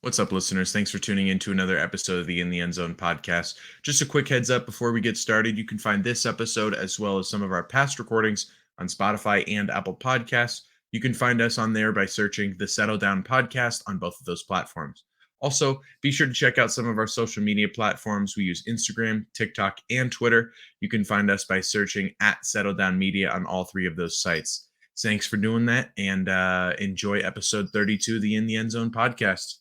What's up, listeners? Thanks for tuning in to another episode of the In the Endzone podcast. Just a quick heads up before we get started, you can find this episode as well as some of our past recordings on Spotify and Apple Podcasts. You can find us on there by searching the Settle Down Podcast on both of those platforms. Also, be sure to check out some of our social media platforms. We use Instagram, TikTok, and Twitter. You can find us by searching at Settle Down Media on all three of those sites. Thanks for doing that, and enjoy episode 32 of the In the Endzone podcast.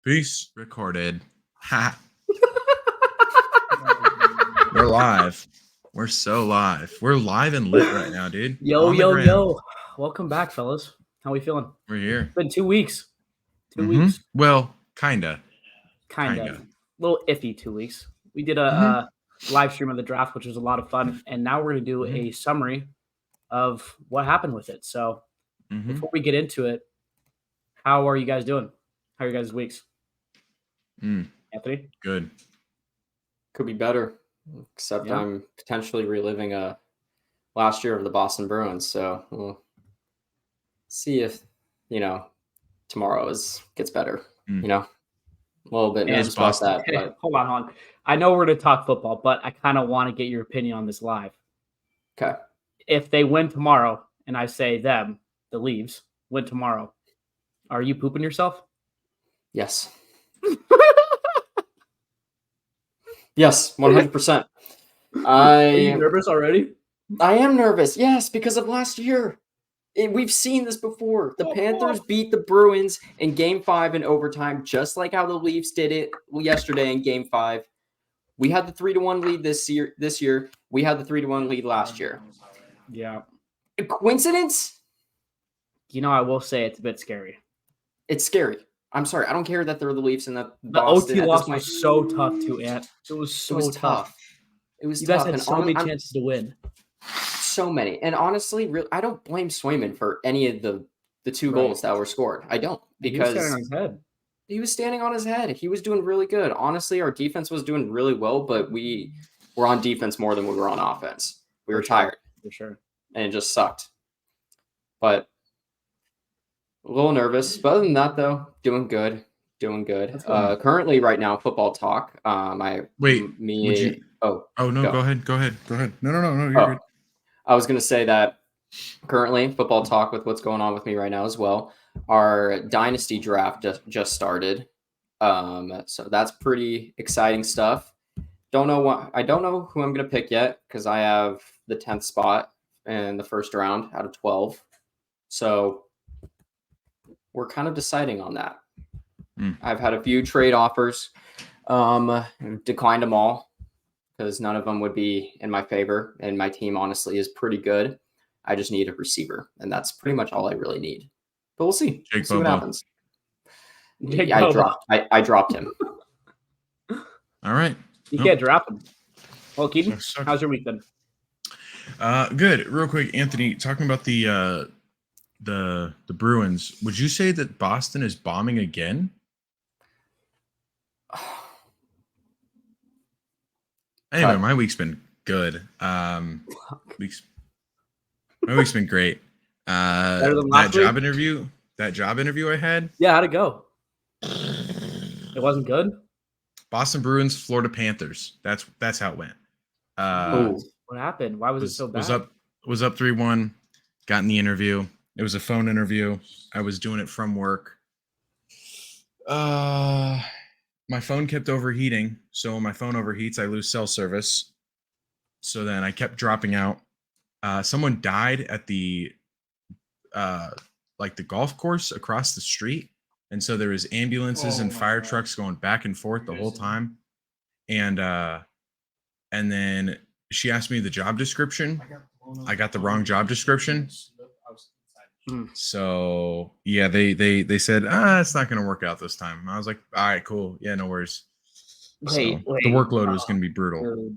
Peace. Recorded. Ha. We're live. We're so live. We're live and lit right now, dude. Yo. Welcome back, fellas. How we feeling? We're here. It's been 2 weeks. 2 weeks. Well, kinda. A little iffy 2 weeks. We did a live stream of the draft, which was a lot of fun. And now we're going to do a summary of what happened with it. So before we get into it, how are you guys doing? How are you guys' weeks? Anthony? Good. Could be better, except I'm potentially reliving last year of the Boston Bruins. So we'll see if, tomorrow gets better, a little bit nervous about that. But... Hold on. I know we're going to talk football, but I kind of want to get your opinion on this live. Okay. If they win tomorrow, and I say them, the Leaves, win tomorrow, are you pooping yourself? Yes. Yes, 100%. Are you nervous already? I am nervous, yes, because of last year. We've seen this before. The Panthers beat the Bruins in Game 5 in overtime, just like how the Leafs did it yesterday in Game 5. We had the 3-1 lead this year. We had the 3-1 lead last year. Yeah. A coincidence? I will say it's a bit scary. It's scary. I'm sorry. I don't care that they're the Leafs and the OT loss was so tough too, Ant. It was tough. It was you tough. guys had so many chances to win. So many. And honestly, I don't blame Swayman for any of the two goals that were scored. I don't. Because he was standing on his head. He was standing on his head. He was doing really good. Honestly, our defense was doing really well, but we were on defense more than we were on offense. We were tired. For sure. And it just sucked. But a little nervous. But other than that, though, doing good. Currently, right now, football talk. Oh no, go ahead. No, you're good. I was going to say that currently, football talk with what's going on with me right now as well. Our dynasty draft just started. So that's pretty exciting stuff. I don't know who I'm going to pick yet because I have the 10th spot in the first round out of 12. So we're kind of deciding on that. I've had a few trade offers, declined them all because none of them would be in my favor. And my team, honestly, is pretty good. I just need a receiver, and that's pretty much all I really need. But we'll see. We'll see what happens. I dropped him. All right. You can't drop him. Well, Keaton, how's your week been? Good. Real quick, Anthony, talking about the Bruins, would you say that Boston is bombing again? Anyway, my week's been good. My week's been great. That job interview I had. Yeah, how'd it go? It wasn't good. Boston Bruins, Florida Panthers. That's how it went. What happened? Why was it so bad? Was up 3-1. Got in the interview. It was a phone interview. I was doing it from work. My phone kept overheating. So when my phone overheats, I lose cell service. So then I kept dropping out. Someone died at the the golf course across the street. And so there was ambulances and fire trucks going back and forth the whole time. And then she asked me the job description. I got the wrong job description. So yeah, they said, it's not going to work out this time. I was like, all right, cool. Yeah, no worries. Wait. The workload was going to be brutal.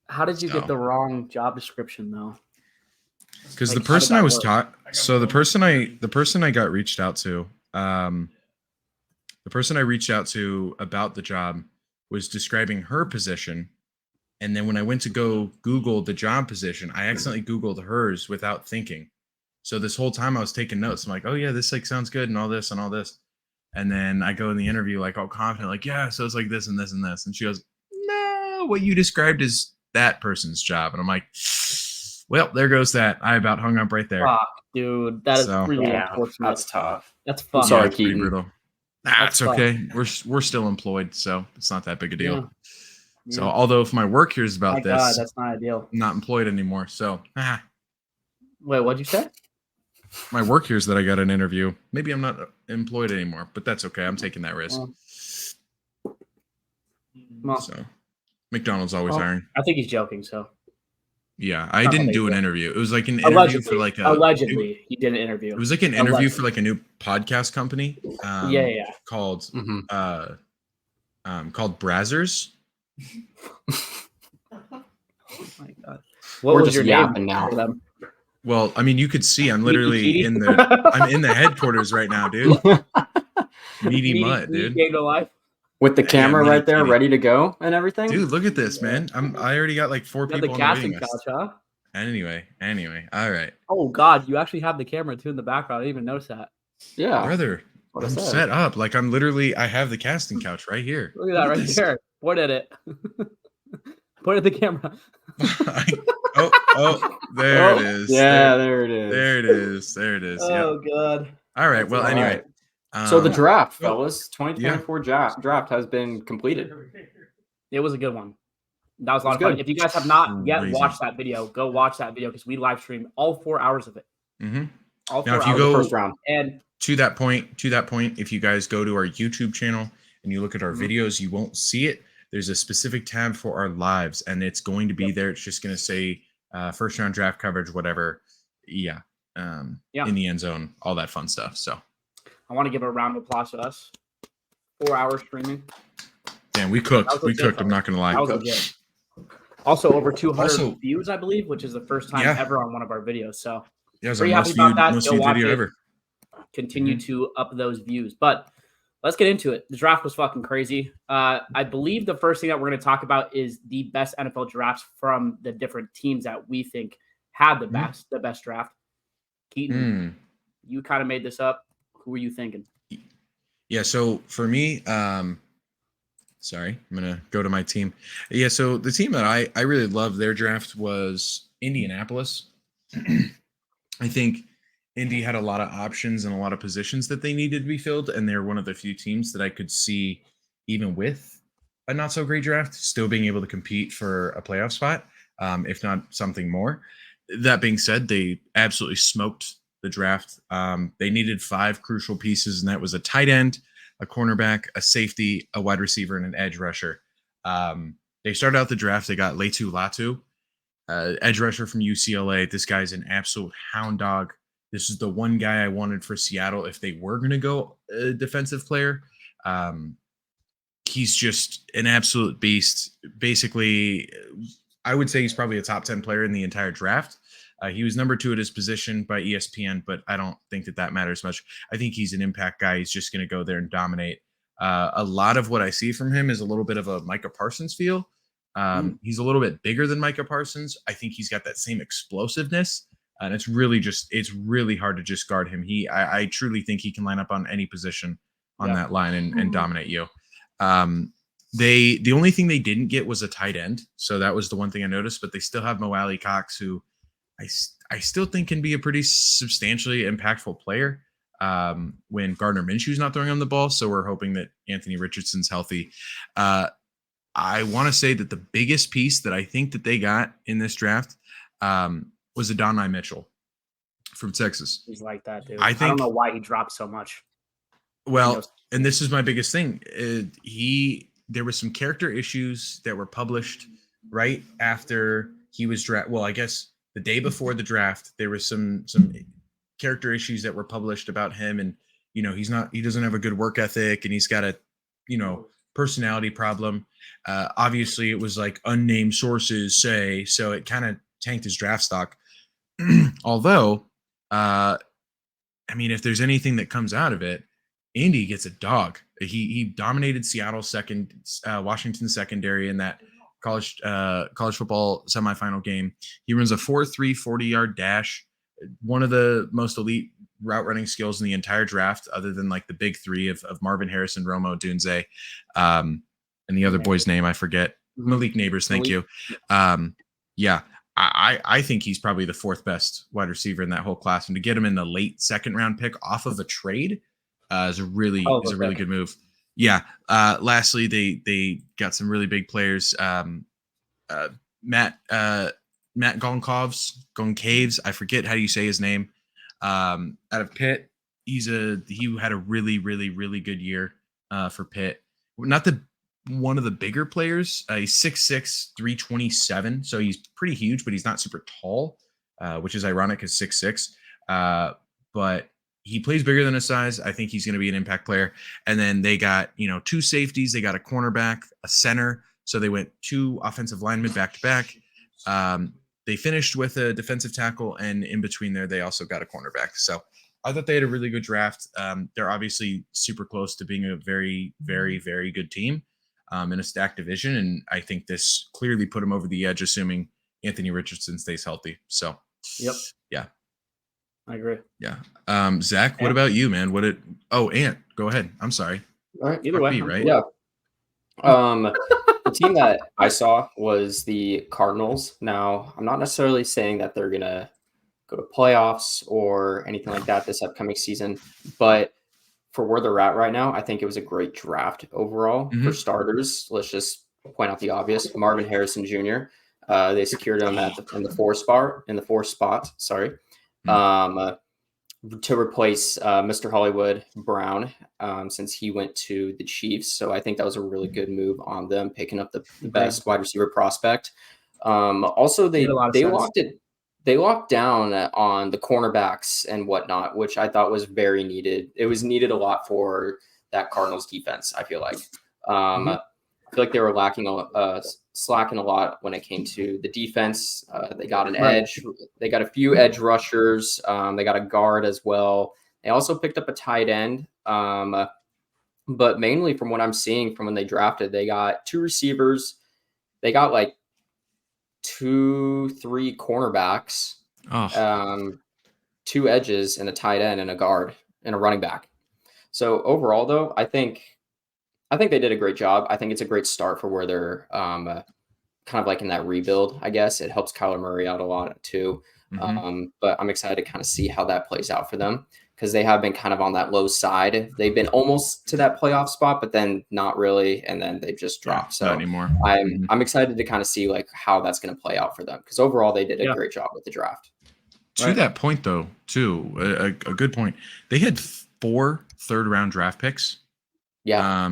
How did you get the wrong job description though? Because the person I was taught, so the person I got reached out to, the person I reached out to about the job was describing her position. And then when I went to go Google the job position, I accidentally Googled hers without thinking. So this whole time I was taking notes. I'm like, oh yeah, this sounds good and all this and all this. And then I go in the interview like all confident, like, yeah, so it's like this and this and this. And she goes, no, what you described is that person's job. And I'm like, well, there goes that. I about hung up right there. Fuck, dude. That is really unfortunate. That's tough. That's I'm fucked. sorry, it's pretty Keaton. brutal. It's okay. We're still employed, so it's not that big a deal. Yeah. So although if my work hears about My this, God, that's not ideal. I'm not employed anymore. So Wait, what'd you say? my work hears that I got an interview. Maybe I'm not employed anymore, but that's okay. I'm taking that risk. Well, So McDonald's always hiring. I think he's joking. So yeah, I didn't do an interview. It was like an interview allegedly, for like allegedly he did an interview. It was like an interview for like a new podcast company. Called called Brazzers. Oh my God. What We're was just your yapping name now. for them? Well, I mean, you could see I'm literally in the headquarters right now, dude. Meaty Mutt, dude. Came to life. With the camera Meaty right there, Kitty. ready to go and everything. Dude, look at this, man. I already got like 4 You got people the on the casting waiting list. couch, huh? Anyway, all right. Oh God, you actually have the camera too in the background. I didn't even notice that. Yeah. Brother, What I I'm said. set up. Like I have the casting couch right here. Look at that right there. Point at it. Point at the camera. There it is. Yeah, there it is. There it is. Oh God. All right. That's Well, all anyway. So the draft, well, fellas, 2024 draft has been completed. It was a good one. That was a lot of It was fun. good. If you guys have not yet Crazy. watched that video, go watch that video because we live streamed all 4 hours of it. Mm-hmm. All 4 Now, if you hours. go First round. And to that point, if you guys go to our YouTube channel and you look at our videos, you won't see it. There's a specific tab for our lives, and it's going to be there. It's just going to say first round draft coverage, whatever. Yeah. In the end zone, all that fun stuff. So I want to give a round of applause to us. 4 hours streaming. damn, we cooked. That was We legit, cooked. I'm not going to lie. That was legit. Also, over 200 Also- views, I believe, which is the first time Yeah. ever on one of our videos. So Yeah, it was our pretty most happy about that. most Go viewed watch video it. ever. continue to up those views. But let's get into it. The draft was fucking crazy. I believe the first thing that we're going to talk about is the best NFL drafts from the different teams that we think had the best draft. Keaton, you kind of made this up. Who were you thinking? Yeah, so for me, sorry, I'm going to go to my team. Yeah, so the team that I really loved their draft was Indianapolis. I think Indy had a lot of options and a lot of positions that they needed to be filled, and they're one of the few teams that I could see, even with a not so great draft, still being able to compete for a playoff spot, if not something more. That being said, they absolutely smoked the draft. They needed 5 crucial pieces, and that was a tight end, a cornerback, a safety, a wide receiver, and an edge rusher. They started out the draft. They got Latu Latu, edge rusher from UCLA. This guy's an absolute hound dog. This is the one guy I wanted for Seattle if they were going to go a defensive player. He's just an absolute beast. Basically, I would say he's probably a top 10 player in the entire draft. He was number 2 at his position by ESPN, but I don't think that matters much. I think he's an impact guy. He's just going to go there and dominate. A lot of what I see from him is a little bit of a Micah Parsons feel. He's a little bit bigger than Micah Parsons. I think he's got that same explosiveness. And it's really hard to just guard him. I truly think he can line up on any position on that line and dominate you. The only thing they didn't get was a tight end. So that was the one thing I noticed, but they still have Mo Alley Cox, who I still think can be a pretty substantially impactful player when Gardner Minshew's not throwing on the ball. So we're hoping that Anthony Richardson's healthy. I want to say that the biggest piece that I think that they got in this draft was Adonai Mitchell from Texas. He's like that, dude. I I don't know why he dropped so much. Well, and this is my biggest thing. There was some character issues that were published right after he was drafted. Well, I guess the day before the draft, there was some character issues that were published about him, and he doesn't have a good work ethic, and he's got a personality problem. Obviously, it was like unnamed sources say, so it kind of tanked his draft stock. Although, if there's anything that comes out of it, Indy gets a dog. He dominated Seattle Washington secondary in that college football semifinal game. He runs a 4.3 40-yard dash, one of the most elite route running skills in the entire draft, other than like the big three of Marvin Harrison, Romo Dunze, and the other boy's name I forget. Malik Neighbors, thank you. Yeah, I think he's probably the fourth best wide receiver in that whole class, and to get him in the late second round pick off of a trade is a really good move. Yeah. Lastly, they got some really big players. Matt Goncaves, I forget how you say his name. Out of Pitt, he had a really good year for Pitt. Not one of the bigger players. He's 6'6", 327, so he's pretty huge, but he's not super tall, which is ironic because 6'6". But he plays bigger than his size. I think he's going to be an impact player. And then they got, two safeties. They got a cornerback, a center. So they went 2 offensive linemen back to back. They finished with a defensive tackle, and in between there, they also got a cornerback. So I thought they had a really good draft. They're obviously super close to being a very, very, very good team in a stacked division. And I think this clearly put them over the edge, assuming Anthony Richardson stays healthy. So, yep. Yeah. I agree. Yeah. Zach, what about you, man? Ant, go ahead. I'm sorry. All right. Either way. Me, right? Yeah. The team that I saw was the Cardinals. Now, I'm not necessarily saying that they're going to go to playoffs or anything like that this upcoming season, but for where they're at right now, I think it was a great draft overall. For starters. Let's just point out the obvious. Marvin Harrison Jr. They secured him in the fourth spot. Sorry. To replace Mr. Hollywood Brown, since he went to the Chiefs. So I think that was a really good move on them, picking up the best wide receiver prospect. Also, they locked down on the cornerbacks and whatnot, which I thought was very needed. It was needed a lot for that Cardinals defense, I feel like. I feel like they were slacking a lot when it came to the defense. They got an edge. They got a few edge rushers. They got a guard as well. They also picked up a tight end. But mainly from what I'm seeing from when they drafted, they got 2 receivers. They got like 2-3 cornerbacks, 2 edges, and a tight end and a guard and a running back. So overall, though, I think they did a great job. I think it's a great start for where they're kind of like in that rebuild, I guess. It helps Kyler Murray out a lot too. But I'm excited to kind of see how that plays out for them, because they have been kind of on that low side. They've been almost to that playoff spot, but then not really, and then they've just dropped. So not anymore. I'm excited to kind of see like how that's going to play out for them, because overall they did a great job with the draft. To that point, though, too, a good point. They had 4 third-round draft picks. Yeah.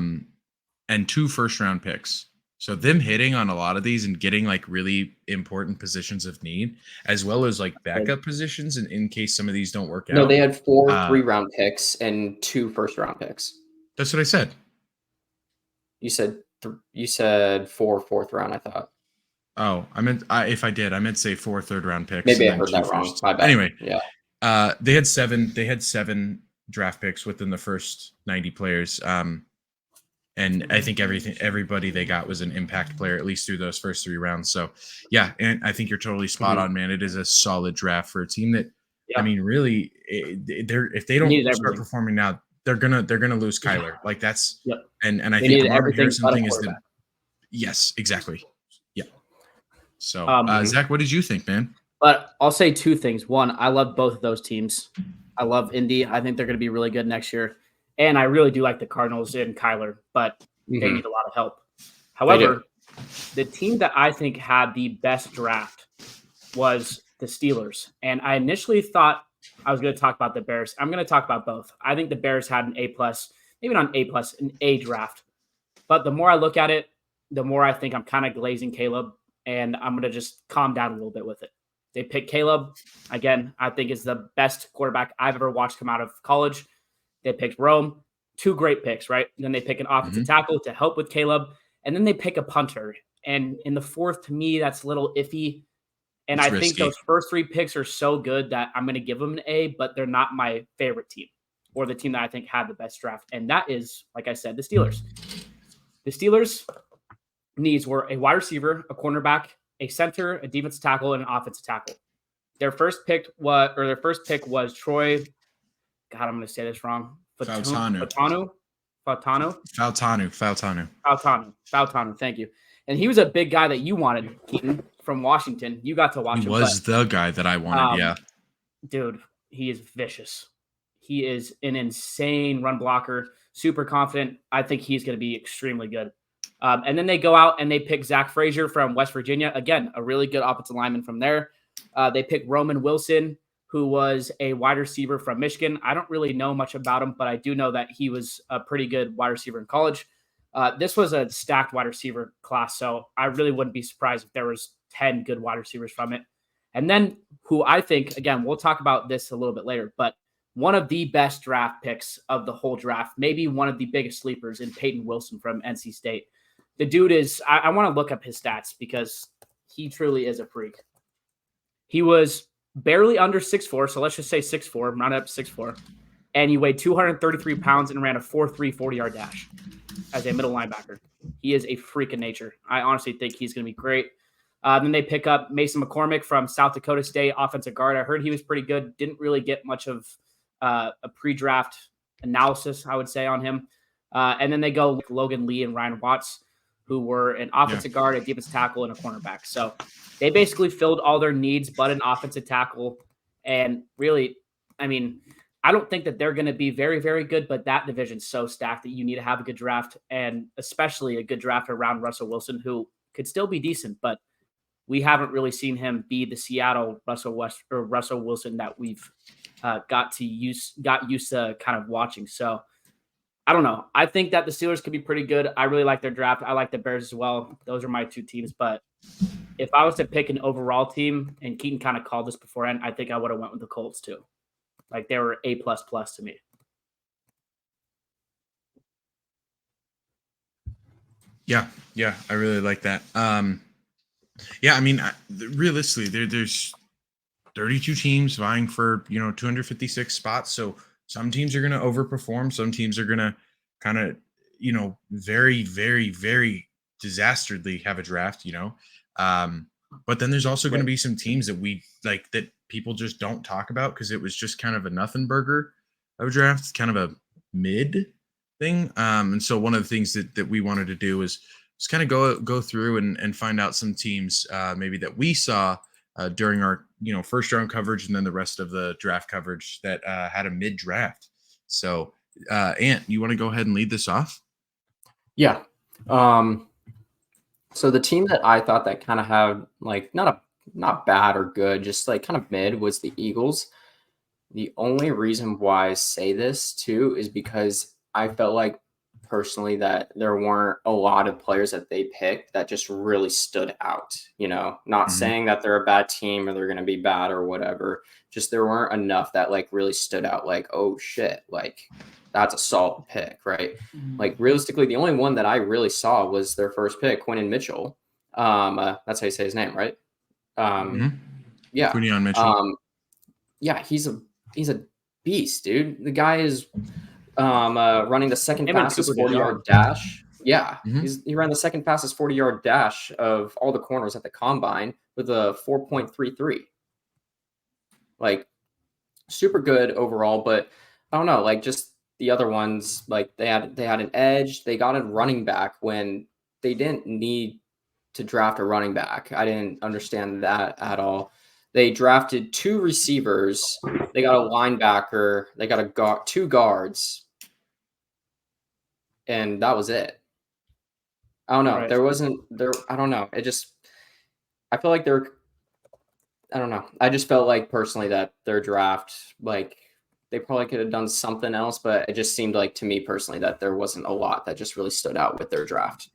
And 2 first-round picks. So them hitting on a lot of these and getting like really important positions of need, as well as like backup positions in case some of these don't work out. No, they had 4 3-round picks and 2 first-round picks. That's what I said. You said 4 fourth round, I thought. Oh, I meant to say 4 third-round picks. Maybe I heard that wrong. My bad. Anyway, yeah. They had 7 draft picks within the first 90 players. And I think everybody they got was an impact player, at least through those first 3 rounds. So, yeah, and I think you're totally spot on, man. It is a solid draft for a team that, I mean, really, if they don't start performing now, they're gonna lose Kyler. Like that's, and I think the Marvin Harrison thing is that, yes, exactly, yeah. So, Zach, what did you think, man? But I'll say 2 things. One, I love both of those teams. I love Indy. I think they're going to be really good next year. And I really do like the Cardinals and Kyler, but they need a lot of help. However, the team that I think had the best draft was the Steelers. And I initially thought I was going to talk about the Bears. I'm going to talk about both. I think the Bears had an A+, maybe not an A+, an A draft. But the more I look at it, the more I think I'm kind of glazing Caleb, and I'm going to just calm down a little bit with it. They picked Caleb. Again, I think is the best quarterback I've ever watched come out of college. They picked Rome, 2 great picks, right? And then they pick an offensive tackle to help with Caleb. And then they pick a punter. And in the 4th, to me, that's a little iffy. And I think those first 3 picks are so good that I'm going to give them an A, but they're not my favorite team or the team that I think had the best draft. And that is, like I said, the Steelers. The Steelers' needs were a wide receiver, a cornerback, a center, a defensive tackle, and an offensive tackle. Their first pick was Troy God, I'm going to say this wrong. Fautanu. Thank you. And he was a big guy that you wanted, Keaton, from Washington. You got to watch him. He was the guy that I wanted, yeah. Dude, he is vicious. He is an insane run blocker, super confident. I think he's going to be extremely good. And then they go out and they pick Zach Frazier from West Virginia. Again, a really good offensive lineman from there. They pick Roman Wilson, who was a wide receiver from Michigan. I don't really know much about him, but I do know that he was a pretty good wide receiver in college. This was a stacked wide receiver class, so I really wouldn't be surprised if there was 10 good wide receivers from it. And then who I think, again, we'll talk about this a little bit later, but one of the best draft picks of the whole draft, maybe one of the biggest sleepers in Peyton Wilson from NC State. The dude is, I want to look up his stats because he truly is a freak. He was barely under 6'4", so let's just say 6'4", round up to 6'4", and he weighed 233 pounds and ran a 4.3 40-yard dash as a middle linebacker. He is a freak of nature. I honestly think he's going to be great. Then they pick up Mason McCormick from South Dakota State, offensive guard. I heard he was pretty good. Didn't really get much of a pre-draft analysis, I would say, on him. And then they go with Logan Lee and Ryan Watts, who were an offensive guard, a defensive tackle, and a cornerback. So they basically filled all their needs but an offensive tackle. And really, I mean, I don't think that they're going to be very, very good, but that division's so stacked that you need to have a good draft, and especially a good draft around Russell Wilson, who could still be decent, but we haven't really seen him be the Seattle Russell Wilson that we've got used to kind of watching. So I don't know. I think that the Steelers could be pretty good. I really like their draft. I like the Bears as well. Those are my two teams. But if I was to pick an overall team, and Keaton kind of called this beforehand, I think I would have went with the Colts too. Like, they were A++ to me. Yeah, I really like that. Yeah, I mean, realistically, there's 32 teams vying for 256 spots. So some teams are going to overperform. Some teams are going to kind of very, very, very disastrously have a draft. But then there's also going to be some teams that we like that people just don't talk about because it was just kind of a nothing burger of a draft, kind of a mid thing. And so one of the things that we wanted to do was just kind of go through and find out some teams maybe that we saw during our first round coverage, and then the rest of the draft coverage that had a mid draft. So Ant, you want to go ahead and lead this off? Yeah. So the team that I thought that kind of had like not bad or good, just like kind of mid, was the Eagles. The only reason why I say this too is because I felt like personally that there weren't a lot of players that they picked that just really stood out. Not saying that they're a bad team or they're going to be bad or whatever. Just there weren't enough that like really stood out. Like, oh shit, like that's a solid pick, right? Like realistically, the only one that I really saw was their first pick, Quinton Mitchell. That's how you say his name, right? Yeah. Quinton Mitchell. Yeah, he's a beast, dude. The guy is running the second fastest 40-yard dash. Yeah, he ran the second fastest 40-yard dash of all the corners at the combine with a 4.33. Like, super good overall, but I don't know, like just the other ones, like they had an edge. They got a running back when they didn't need to draft a running back. I didn't understand that at all. They drafted 2 receivers. They got a linebacker. They got 2 guards. And that was it. I don't know. Right. There wasn't there. I don't know. I feel like I don't know. I just felt like personally that their draft, like they probably could have done something else, but it just seemed like to me personally that there wasn't a lot that just really stood out with their draft.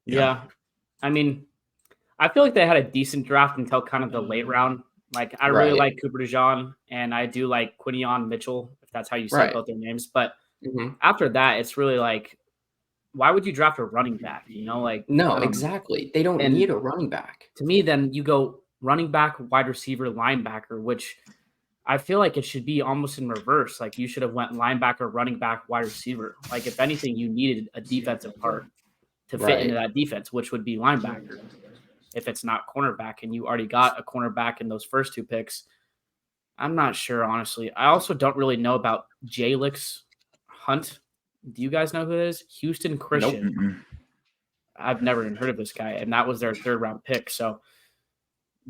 Yeah. I mean, I feel like they had a decent draft until kind of the late round. Like, I really like Cooper DeJean, and I do like Quinton Mitchell, if that's how you say both their names. But after that, it's really like, why would you draft a running back? No, exactly. They don't need a running back. To me, then you go running back, wide receiver, linebacker, which I feel like it should be almost in reverse. Like, you should have went linebacker, running back, wide receiver. Like, if anything, you needed a defensive part to fit into that defense, which would be linebacker. If it's not cornerback, and you already got a cornerback in those first 2 picks, I'm not sure, honestly. I also don't really know about Jalix Hunt. Do you guys know who it is? Houston Christian. Nope. I've never even heard of this guy, and that was their 3rd round pick. So,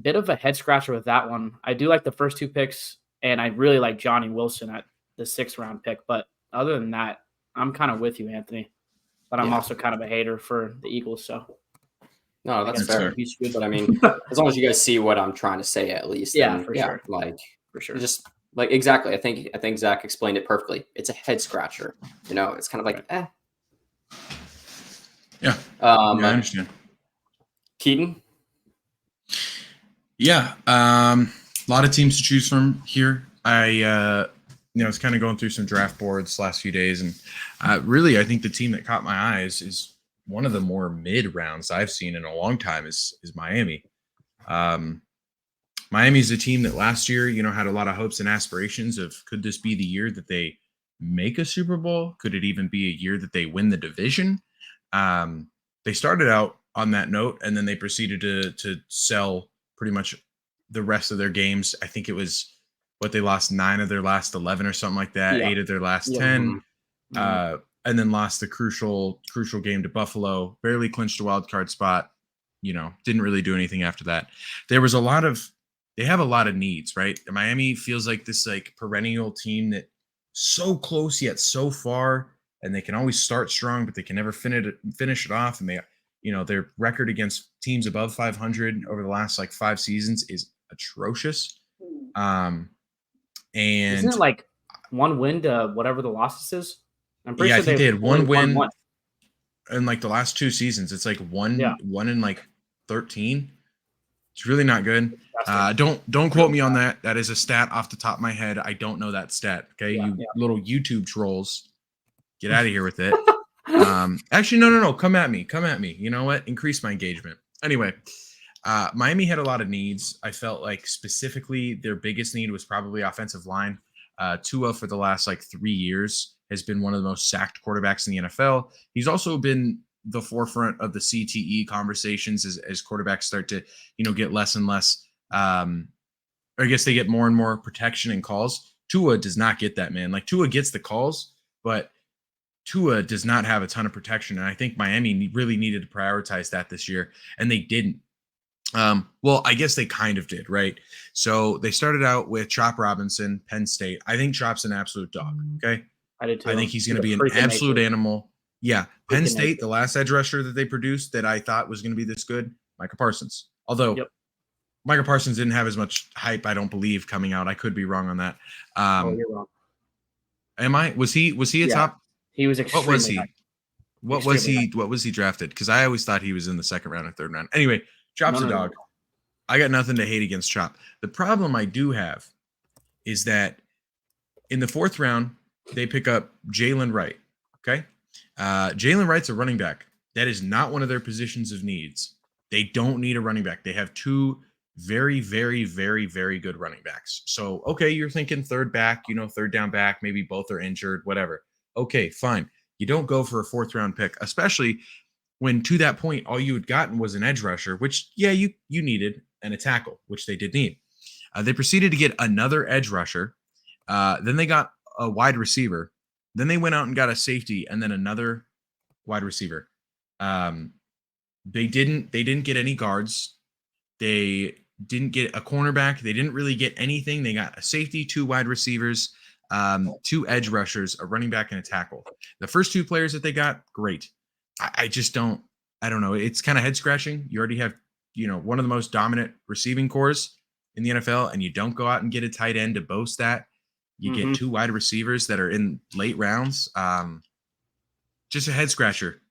bit of a head scratcher with that one. I do like the first 2 picks, and I really like Johnny Wilson at the 6th round pick. But other than that, I'm kind of with you, Anthony. But I'm also kind of a hater for the Eagles. So, no, that's fair. But I mean, as long as you guys see what I'm trying to say, at least, yeah, for sure. Like, for sure. Just like exactly. I think Zach explained it perfectly. It's a head scratcher. It's kind of like, Yeah. I understand. Keaton. Yeah. A lot of teams to choose from here. I was kind of going through some draft boards last few days, and really, I think the team that caught my eyes is one of the more mid rounds I've seen in a long time is Miami. Miami's a team that last year, had a lot of hopes and aspirations of, could this be the year that they make a Super Bowl? Could it even be a year that they win the division? They started out on that note, and then they proceeded to sell pretty much the rest of their games. I think it was they lost 9 of their last 11 or something like that, 8 of their last 10, and then lost the crucial game to Buffalo, barely clinched a wild card spot, didn't really do anything after that. They have a lot of needs, right? Miami feels like this perennial team that so close yet so far, and they can always start strong, but they can never finish it off. And they, their record against teams above 500 over the last 5 seasons is atrocious. And isn't it like 1 win to whatever the losses is? I'm pretty sure I think they had 1 win in the last 2 seasons. It's one in 13. It's really not good. Don't quote me on that. That is a stat off the top of my head. I don't know that stat. Okay, little YouTube trolls, get out of here with it. Actually, no. Come at me. You know what? Increase my engagement. Anyway, Miami had a lot of needs. I felt like specifically their biggest need was probably offensive line. Tua for the last 3 years has been one of the most sacked quarterbacks in the NFL. He's also been the forefront of the CTE conversations as quarterbacks start to, get less and less. Or I guess they get more and more protection and calls. Tua does not get that, man. Tua gets the calls, but Tua does not have a ton of protection. And I think Miami really needed to prioritize that this year, and they didn't. Well, I guess they kind of did, right? So they started out with Chop Robinson, Penn State. I think Chop's an absolute dog. Okay. I did too. I think he's going to be an absolute animal. Yeah. Penn State, the last edge rusher that they produced that I thought was going to be this good, Micah Parsons. Although Micah Parsons didn't have as much hype, I don't believe, coming out. I could be wrong on that. You're wrong. Am I? Was he a top? He was extremely What was he? high. What was he drafted? Because I always thought he was in the 2nd round or 3rd round. Anyway, Chop's a dog. I got nothing to hate against Chop. The problem I do have is that in the 4th round, they pick up Jalen Wright. Okay. Jalen Wright's a running back. That is not one of their positions of needs. They don't need a running back. They have 2 very, very, very, very good running backs. So, okay, you're thinking 3rd back, 3rd down back, maybe both are injured, whatever. Okay, fine. You don't go for a 4th round pick, especially when to that point, all you had gotten was an edge rusher, which, you needed, and a tackle, which they did need. They proceeded to get another edge rusher. Then they got a wide receiver. Then they went out and got a safety and then another wide receiver. They didn't get any guards. They didn't get a cornerback. They didn't really get anything. They got a safety, 2 wide receivers, 2 edge rushers, a running back, and a tackle. The first 2 players that they got, great. I just don't know. It's kind of head scratching. You already have, one of the most dominant receiving cores in the NFL, and you don't go out and get a tight end to boast that. You get 2 wide receivers that are in late rounds. Just a head scratcher,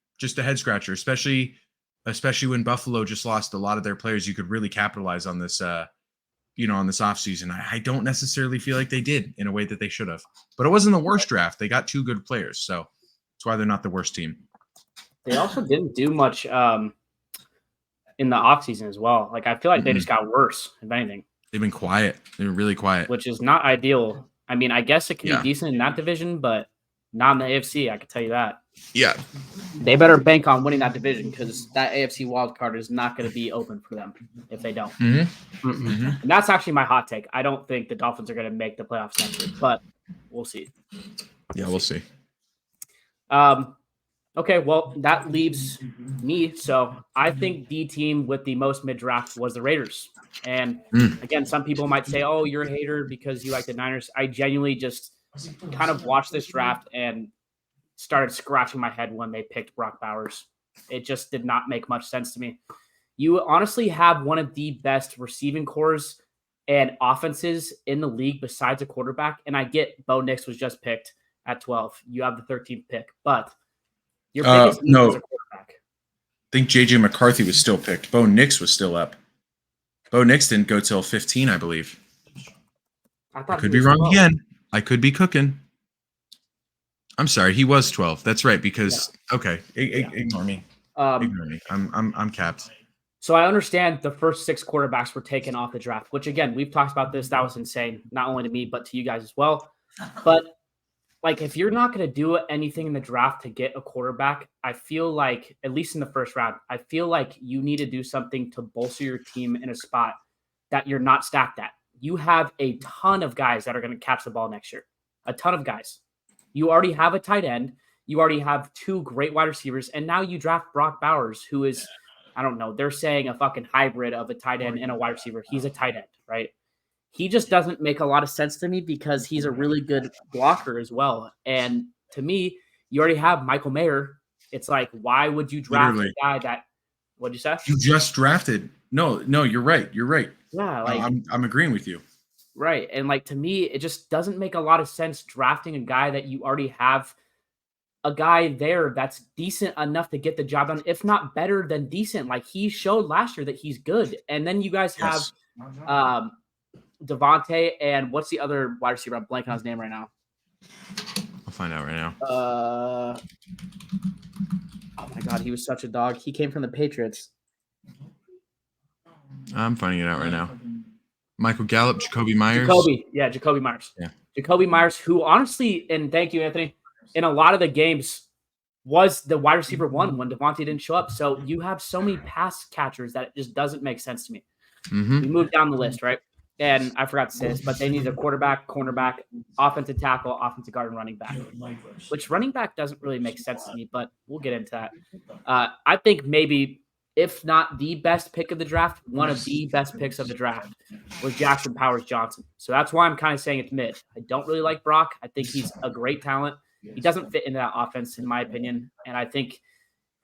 especially when Buffalo just lost a lot of their players. You could really capitalize on this, on this offseason. I don't necessarily feel like they did in a way that they should have, but it wasn't the worst draft. They got 2 good players. So that's why they're not the worst team. They also didn't do much in the offseason as well. I feel like they just got worse, if anything. They've been quiet. They've been really quiet. Which is not ideal. I mean, I guess it can be decent in that division, but not in the AFC, I can tell you that. Yeah. they better bank on winning that division because that AFC wildcard is not going to be open for them if they don't. And that's actually my hot take. I don't think the Dolphins are going to make the playoffs next year, but we'll see. We'll see. Okay, well, that leaves me. So I think the team with the most mid-draft was the Raiders. And again, some people might say, oh, you're a hater because you like the Niners. I genuinely just kind of watched this draft and started scratching my head when they picked Brock Bowers. It just did not make much sense to me. You honestly have one of the best receiving cores and offenses in the league besides a quarterback. And I get Bo Nix was just picked at 12. You have the 13th pick, but your biggest need is a quarterback. I think J.J. McCarthy was still picked. Bo Nix was still up. Bo Nix didn't go till 15, I believe. I could be wrong 12. Again. I could be cooking. I'm sorry. He was 12. That's right. Because okay, ignore me. Ignore me. I'm capped. So I understand the first 6 quarterbacks were taken off the draft, which again, we've talked about this. That was insane, not only to me, but to you guys as well. But like, if you're not going to do anything in the draft to get a quarterback, I feel like, at least in the first round, I feel like you need to do something to bolster your team in a spot that you're not stacked at. You have a ton of guys that are going to catch the ball next year. A ton of guys. You already have a tight end. You already have 2 great wide receivers. And now you draft Brock Bowers, who is, I don't know, they're saying a fucking hybrid of a tight end and a wide receiver. He's a tight end, right? He just doesn't make a lot of sense to me because he's a really good blocker as well. And to me, you already have Michael Mayer. It's like, why would you draft a guy that, what'd you say? You just drafted. No, you're right. You're right. Yeah. Like, I'm agreeing with you. Right. And like, to me, it just doesn't make a lot of sense drafting a guy that you already have a guy there that's decent enough to get the job done, if not better than decent. Like, he showed last year that he's good. And then you guys have Devontae and what's the other wide receiver? I'm blanking on his name right now. I'll find out right now. Oh my God, he was such a dog. He came from the Patriots. I'm finding it out right now. Michael Gallup, Jacoby Myers. Jacoby Myers. Yeah. Jacoby Myers, who honestly, and thank you, Anthony, in a lot of the games was the wide receiver 1 when Devontae didn't show up. So you have so many pass catchers that it just doesn't make sense to me. We moved down the list, right? And I forgot to say this, but they need a quarterback, cornerback, offensive tackle, offensive guard, and running back, which running back doesn't really make sense to me, but we'll get into that. I think maybe, if not the best pick of the draft, one of the best picks of the draft was Jackson Powers-Johnson. So that's why I'm kind of saying it's mid. I don't really like Brock. I think he's a great talent. He doesn't fit into that offense, in my opinion. And I think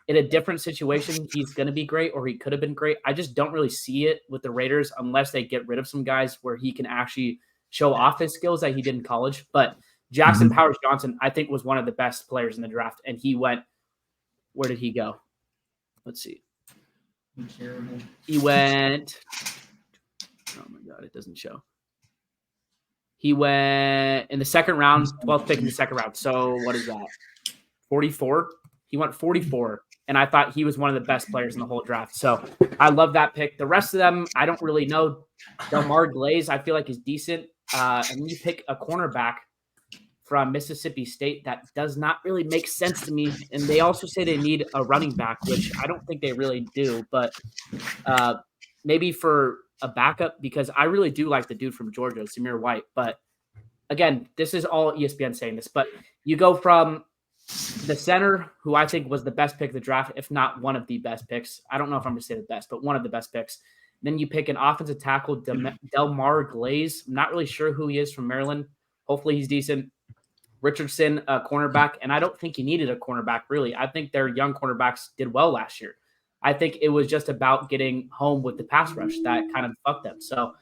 in a different situation, he's going to be great, or he could have been great. I just don't really see it with the Raiders unless they get rid of some guys where he can actually show off his skills that he did in college. But Jackson Powers-Johnson, I think, was one of the best players in the draft. And he went, where did he go? Let's see. He went, oh my God, it doesn't show. He went in the second round, 12th pick in the second round. So what is that? 44? He went 44. And I thought he was one of the best players in the whole draft. So I love that pick. The rest of them, I don't really know. Delmar Glaze, I feel like, is decent. And then you pick a cornerback from Mississippi State that does not really make sense to me. And they also say they need a running back, which I don't think they really do. But maybe for a backup, because I really do like the dude from Georgia, Zamir White. But again, this is all ESPN saying this. But you go from the center, who I think was the best pick of the draft, if not one of the best picks. I don't know if I'm going to say the best, but one of the best picks. Then you pick an offensive tackle, Delmar Glaze. I'm not really sure who he is, from Maryland. Hopefully he's decent. Richardson, a cornerback. And I don't think he needed a cornerback, really. I think their young cornerbacks did well last year. I think it was just about getting home with the pass rush that kind of fucked them. So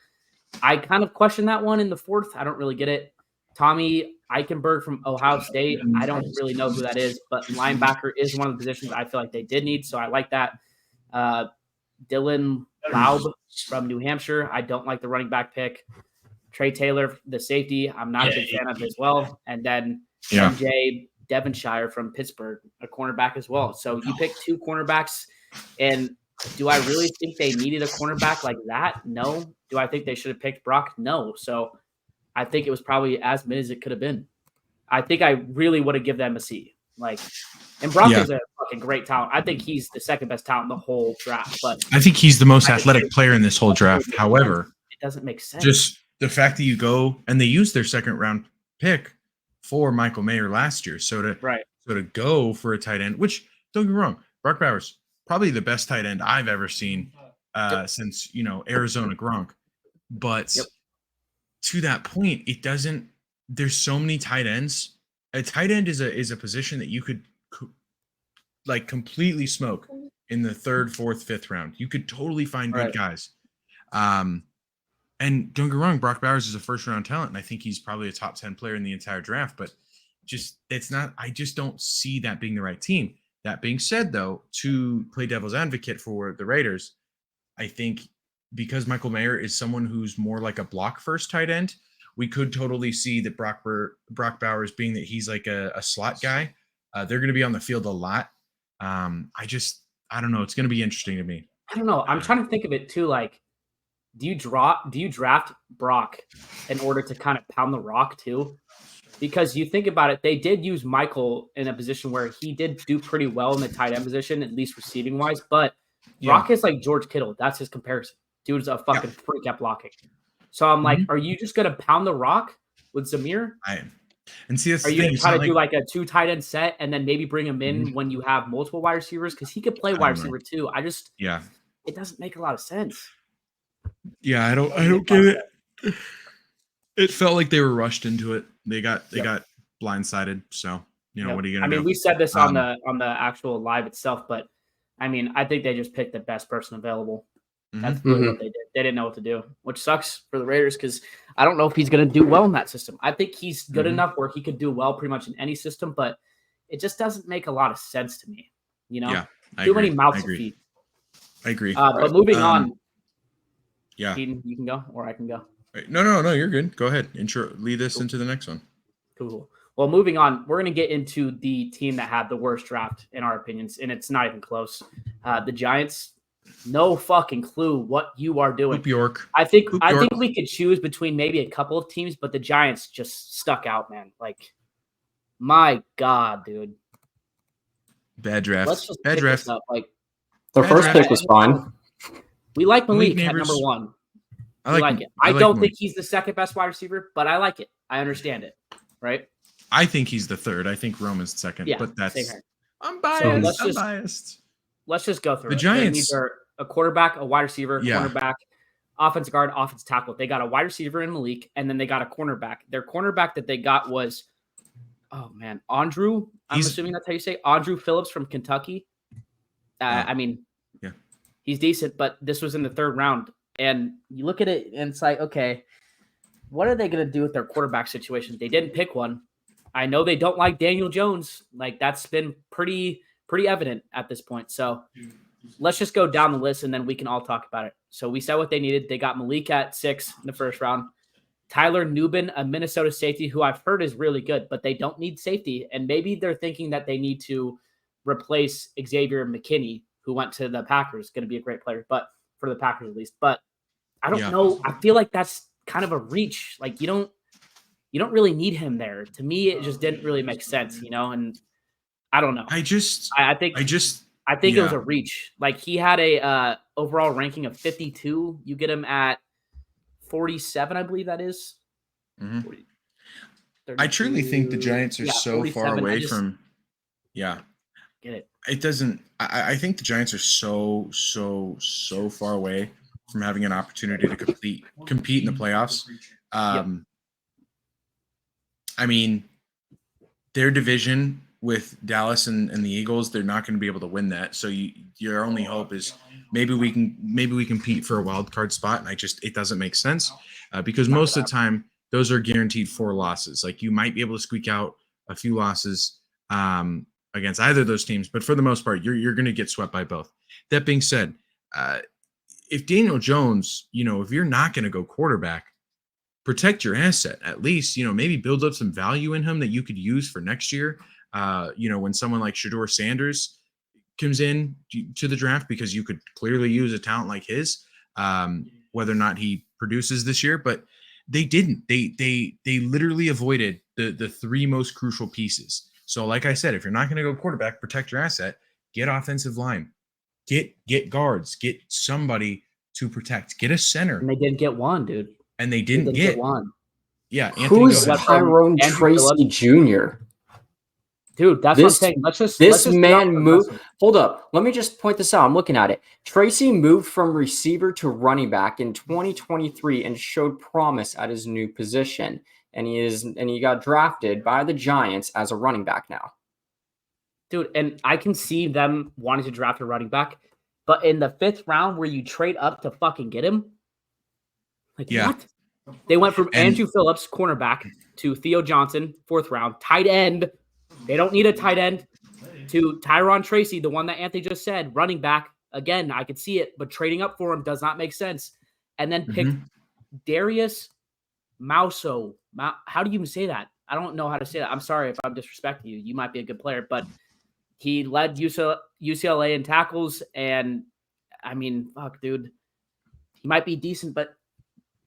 I kind of question that one in the 4th. I don't really get it. Tommy Eichenberg from Ohio State. I don't really know who that is, but linebacker is one of the positions I feel like they did need. So I like that. Dylan Laub from New Hampshire. I don't like the running back pick. Trey Taylor, the safety, I'm not a big fan of as well. And then MJ Devonshire from Pittsburgh, a cornerback as well. So you pick 2 cornerbacks. And do I really think they needed a cornerback like that? No. Do I think they should have picked Brock? No. So I think it was probably as mid as it could have been. I think I really would have given them a C. And Brock is a fucking great talent. I think he's the second best talent in the whole draft. But I think he's the most athletic player in this whole draft. However, it doesn't make sense. Just the fact that you go and they used their second round pick for Michael Mayer last year. So to go for a tight end, which don't get me wrong, Brock Bowers, probably the best tight end I've ever seen since, Arizona Gronk. But to that point, it doesn't, there's so many tight ends. A tight end is a position that you could like completely smoke in the third, fourth, fifth round. You could totally find good guys. And don't get me wrong, Brock Bowers is a first round talent, and I think he's probably a top 10 player in the entire draft, but I just don't see that being the right team. That being said, though, to play devil's advocate for the Raiders, I think because Michael Mayer is someone who's more like a block first tight end, we could totally see that Brock Bowers, being that he's like a slot guy, they're going to be on the field a lot. I don't know. It's going to be interesting to me. I don't know. I'm trying to think of it too. Like, do you draft Brock in order to kind of pound the rock too? Because you think about it, they did use Michael in a position where he did do pretty well in the tight end position, at least receiving wise. But Brock is like George Kittle. That's his comparison. Dude's a fucking freak at blocking. So I'm like, are you just gonna pound the rock with Zamir? And see, that's are you gonna try to do like a 2 tight end set and then maybe bring him in when you have multiple wide receivers? Because he could play wide receiver too. It doesn't make a lot of sense. Yeah, I don't get it. It felt like they were rushed into it. They got blindsided. So what are you gonna do? I mean, we said this on the actual live itself, but I mean, I think they just picked the best person available. That's really what they did. They didn't know what to do, which sucks for the Raiders because I don't know if he's going to do well in that system. I think he's good enough where he could do well pretty much in any system, but it just doesn't make a lot of sense to me. Yeah, too many mouths to feed. I agree. But moving on. Yeah, Keaton, you can go, or I can go. No, you're good. Go ahead. Lead this into the next one. Cool. Well, moving on, we're going to get into the team that had the worst draft in our opinions, and it's not even close. The Giants. No fucking clue what you are doing. York. I think we could choose between maybe a couple of teams, but the Giants just stuck out, man. Like, my God, dude. Bad draft. Let's just bad draft. Up. Like, the first pick was fine. We like Malik at number 1. I like it. I don't think he's the second best wide receiver, but I like it. I understand it. Right? I think he's the third. I think Roman's second. Yeah, but that's I'm biased. So biased. Let's just go through the Giants. These are a quarterback, a wide receiver, cornerback, offensive guard, offensive tackle. They got a wide receiver in Malik, and then they got a cornerback. Their cornerback that they got was, Andrew. I'm assuming that's how you say it. Andrew Phillips from Kentucky. I mean, he's decent, but this was in the 3rd round. And you look at it, and it's like, okay, what are they going to do with their quarterback situation? They didn't pick one. I know they don't like Daniel Jones. Like, that's been pretty evident at this point. So let's just go down the list and then we can all talk about it. So we said what they needed. They got Malik at 6 in the 1st round. Tyler Nubin, a Minnesota safety who I've heard is really good, but they don't need safety. And maybe they're thinking that they need to replace Xavier McKinney, who went to the Packers, going to be a great player, but for the Packers at least. But I don't know. I feel like that's kind of a reach. Like, you don't really need him there. To me, it just didn't really make sense, and I don't know. I think it was a reach. Like, he had a overall ranking of 52. You get him at 47, I believe that is. 40, I truly think the Giants are so far away from. Yeah. Get it. It doesn't. I think the Giants are so far away from having an opportunity to compete in the playoffs. I mean, their division with Dallas and the Eagles, they're not going to be able to win that. So your only hope is maybe we compete for a wild card spot. And it doesn't make sense because most of the time those are guaranteed 4 losses. Like, you might be able to squeak out a few losses against either of those teams, but for the most part, you're going to get swept by both. That being said, if Daniel Jones, if you're not going to go quarterback, protect your asset. At least, maybe build up some value in him that you could use for next year. When someone like Shedeur Sanders comes in to the draft, because you could clearly use a talent like his, whether or not he produces this year, but they didn't. They literally avoided the 3 most crucial pieces. So like I said, if you're not going to go quarterback, protect your asset. get offensive line, get guards, get somebody to protect, get a center. And they didn't get one, dude. And they didn't get one. Yeah, Anthony, who's Tyrone Tracy Jr.? Dude, that's what I'm saying. Let's just moved. Hold up. Let me just point this out. I'm looking at it. Tracy moved from receiver to running back in 2023 and showed promise at his new position. And he got drafted by the Giants as a running back now. Dude, and I can see them wanting to draft a running back, but in the 5th round where you trade up to fucking get him, what? They went from Andrew Phillips, cornerback, to Theo Johnson, 4th round, tight end. They don't need a tight end. To Tyrone Tracy, the one that Anthony just said, running back. Again, I could see it, but trading up for him does not make sense. And then pick Darius Mauso. How do you even say that? I don't know how to say that. I'm sorry if I'm disrespecting you. You might be a good player, but he led UCLA in tackles. And I mean, fuck, dude. He might be decent, but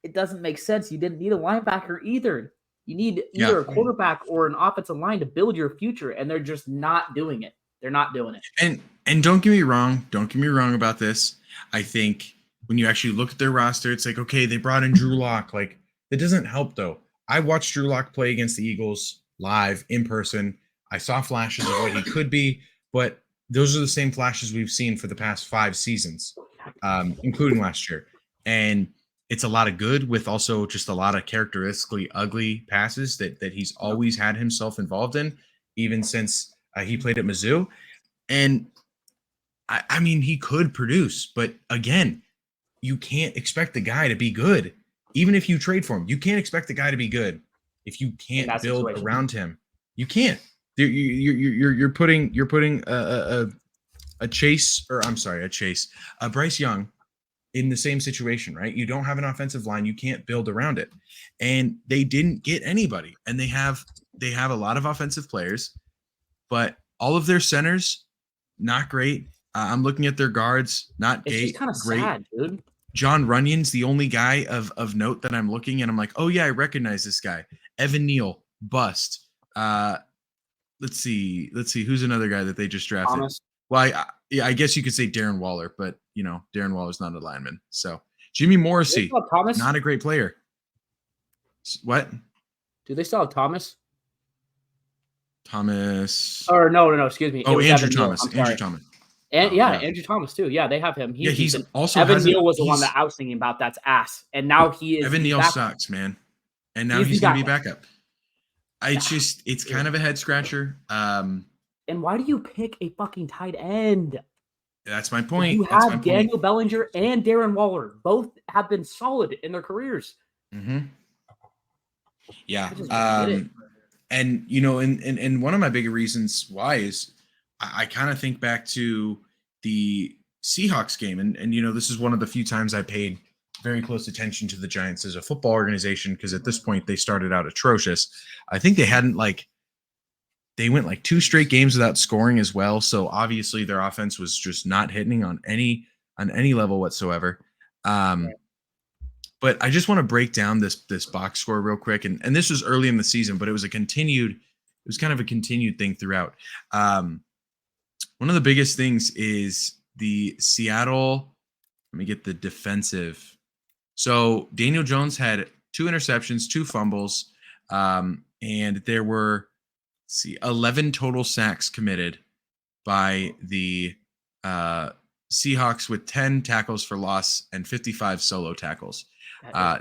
it doesn't make sense. You didn't need a linebacker either. You need either a quarterback or an offensive line to build your future, and they're just not doing it. They're not doing it. And don't get me wrong. Don't get me wrong about this. I think when you actually look at their roster, it's like, okay, they brought in Drew Lock. Like, it doesn't help, though. I watched Drew Lock play against the Eagles live, in person. I saw flashes of what he could be, but those are the same flashes we've seen for the past 5 seasons, including last year. And it's a lot of good with also just a lot of characteristically ugly passes that he's always had himself involved in, even since he played at Mizzou. And I mean, he could produce, but again, you can't expect the guy to be good. Even if you trade for him, you can't expect the guy to be good if you can't build around him. You can't. You're putting a Bryce Young in the same situation, right? You don't have an offensive line, you can't build around it. And they didn't get anybody. And they have a lot of offensive players, but all of their centers, not great. I'm looking at their guards, not great. It's just kind of sad, dude. John Runyon's the only guy of note that I'm looking, and I'm like, oh yeah, I recognize this guy. Evan Neal, bust. Let's see, who's another guy that they just drafted? Thomas. Well, I guess you could say Darren Waller, but Darren Waller's not a lineman. So Jimmy Morrissey, not a great player. What? Do they still have Thomas? Or no, excuse me. Oh, Andrew Thomas. Andrew Thomas. And Andrew Thomas too. Yeah, they have him. He's also Evan Neal was the one that I was thinking about. That's ass. And now he is. Evan Neal sucks, man. And now he's gonna be backup. It's kind of a head scratcher. And why do you pick a fucking tight end? That's my point. You have Daniel Bellinger and Darren Waller. Both have been solid in their careers. Mm-hmm. Yeah. And and one of my bigger reasons why is I kind of think back to the Seahawks game. And this is one of the few times I paid very close attention to the Giants as a football organization, because at this point they started out atrocious. I think they went 2 straight games without scoring as well. So obviously their offense was just not hitting on any level whatsoever. But I just want to break down this box score real quick. And this was early in the season, but it was kind of a continued thing throughout. One of the biggest things is the Seattle. Let me get the defensive. So Daniel Jones had 2 interceptions, 2 fumbles, and there were 11 total sacks committed by the Seahawks, with 10 tackles for loss and 55 solo tackles.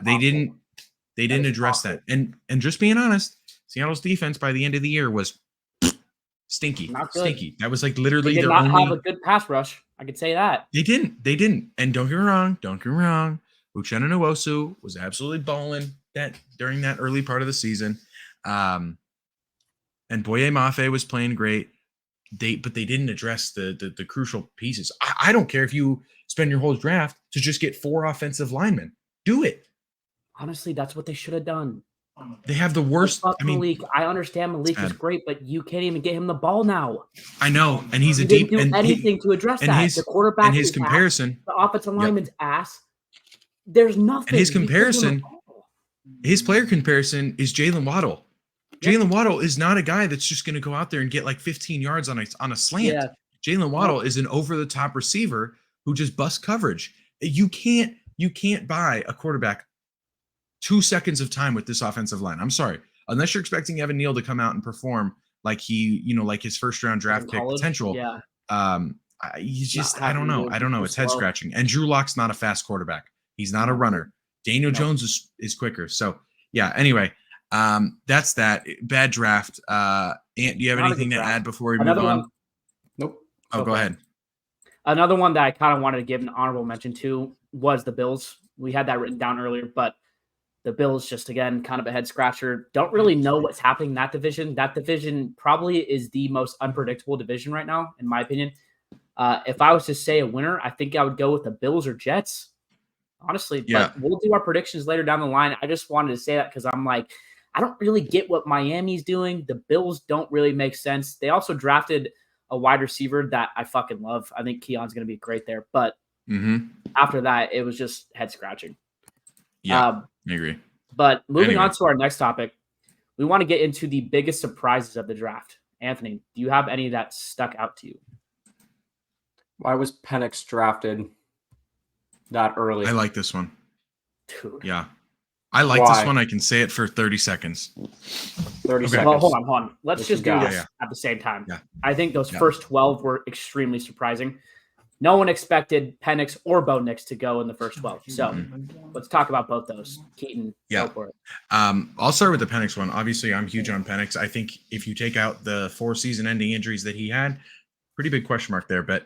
They didn't address that. And just being honest, Seattle's defense by the end of the year was stinky. That was literally they did not have a good pass rush. I could say that. They didn't. And don't get me wrong. Uchenna Nwosu was absolutely balling during that early part of the season. And Boye Mafe was playing great. But they didn't address the crucial pieces. I don't care if you spend your whole draft to just get 4 offensive linemen. Do it. Honestly, that's what they should have done. They have the worst. Malik. I understand Malik is great, but you can't even get him the ball now. I know, and he's didn't do anything to address that. The quarterback and his comparison, ass, the offensive lineman's ass. There's nothing. And his comparison, his player comparison is Jalen Waddle. Jalen Waddle is not a guy that's just going to go out there and get 15 yards on a slant. Jalen Waddle is an over-the-top receiver who just busts coverage. You can't buy a quarterback 2 seconds of time with this offensive line. I'm sorry. Unless you're expecting Evan Neal to come out and perform like like his first round draft pick potential. Yeah. I don't know. It's head scratching. And Drew Lock's not a fast quarterback. He's not a runner. Daniel Jones is quicker. So yeah, anyway, that's that. Bad draft. Ant, do you have anything to add before we move on? Nope. Oh, go ahead. Another one that I kind of wanted to give an honorable mention to was the Bills. We had that written down earlier, but the Bills just, again, kind of a head scratcher. Don't really know what's happening in that division. That division probably is the most unpredictable division right now, in my opinion. If I was to say a winner, I think I would go with the Bills or Jets, honestly. Yeah. But we'll do our predictions later down the line. I just wanted to say that because I'm like, I don't really get what Miami's doing. The Bills don't really make sense. They also drafted a wide receiver that I fucking love. I think Keon's going to be great there. But after that, it was just head scratching. Yeah, I agree. But moving on to our next topic, we want to get into the biggest surprises of the draft. Anthony, do you have any that stuck out to you? Why was Penix drafted that early? I like this one. Dude. Yeah. I like this one. I can say it for 30 seconds. 30 seconds. Well, hold on. Let's just do this at the same time. Yeah. I think those first 12 were extremely surprising. No one expected Penix or Bo Nix to go in the first 12. So let's talk about both those. Keaton, go for it. I'll start with the Penix one. Obviously, I'm huge on Penix. I think if you take out the 4 season-ending injuries that he had, pretty big question mark there. But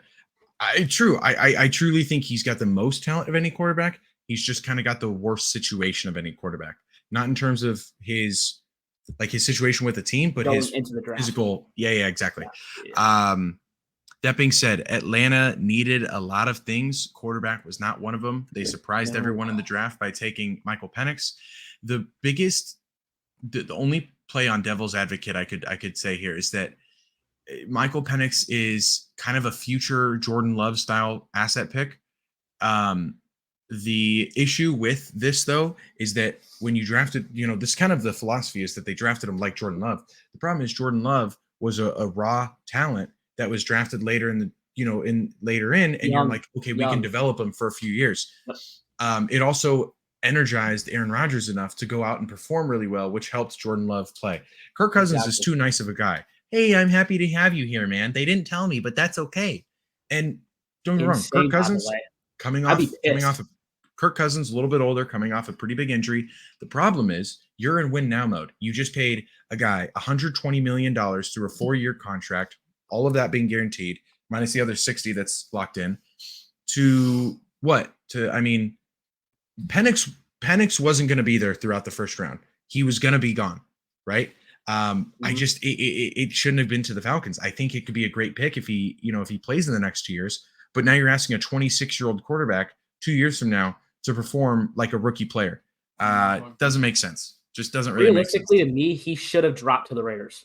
I truly think he's got the most talent of any quarterback. He's just kind of got the worst situation of any quarterback. Not in terms of his situation with the team, but his physical. Yeah, exactly. Yeah. That being said, Atlanta needed a lot of things. Quarterback was not one of them. They surprised everyone in the draft by taking Michael Penix. The only play on devil's advocate I could say here is that Michael Penix is kind of a future Jordan Love style asset pick. The issue with this, though, is that when you drafted, this kind of the philosophy is that they drafted him like Jordan Love. The problem is Jordan Love was a raw talent that was drafted later in the, later in, and you're like, okay, we can develop him for a few years. It also energized Aaron Rodgers enough to go out and perform really well, which helped Jordan Love play. Kirk Cousins is too nice of a guy. Hey, I'm happy to have you here, man. They didn't tell me, but that's okay. And don't get me wrong, Kirk Cousins coming off of Kirk Cousins, a little bit older, coming off a pretty big injury. The problem is you're in win now mode. You just paid a guy $120 million through a 4-year contract, all of that being guaranteed, minus the other 60 that's locked in. To what? Penix wasn't going to be there throughout the first round. He was going to be gone, right? It shouldn't have been to the Falcons. I think it could be a great pick if he plays in the next 2 years. But now you're asking a 26-year-old quarterback 2 years from now to perform like a rookie player. Doesn't make sense. Just doesn't really make sense. Realistically, to me, he should have dropped to the Raiders.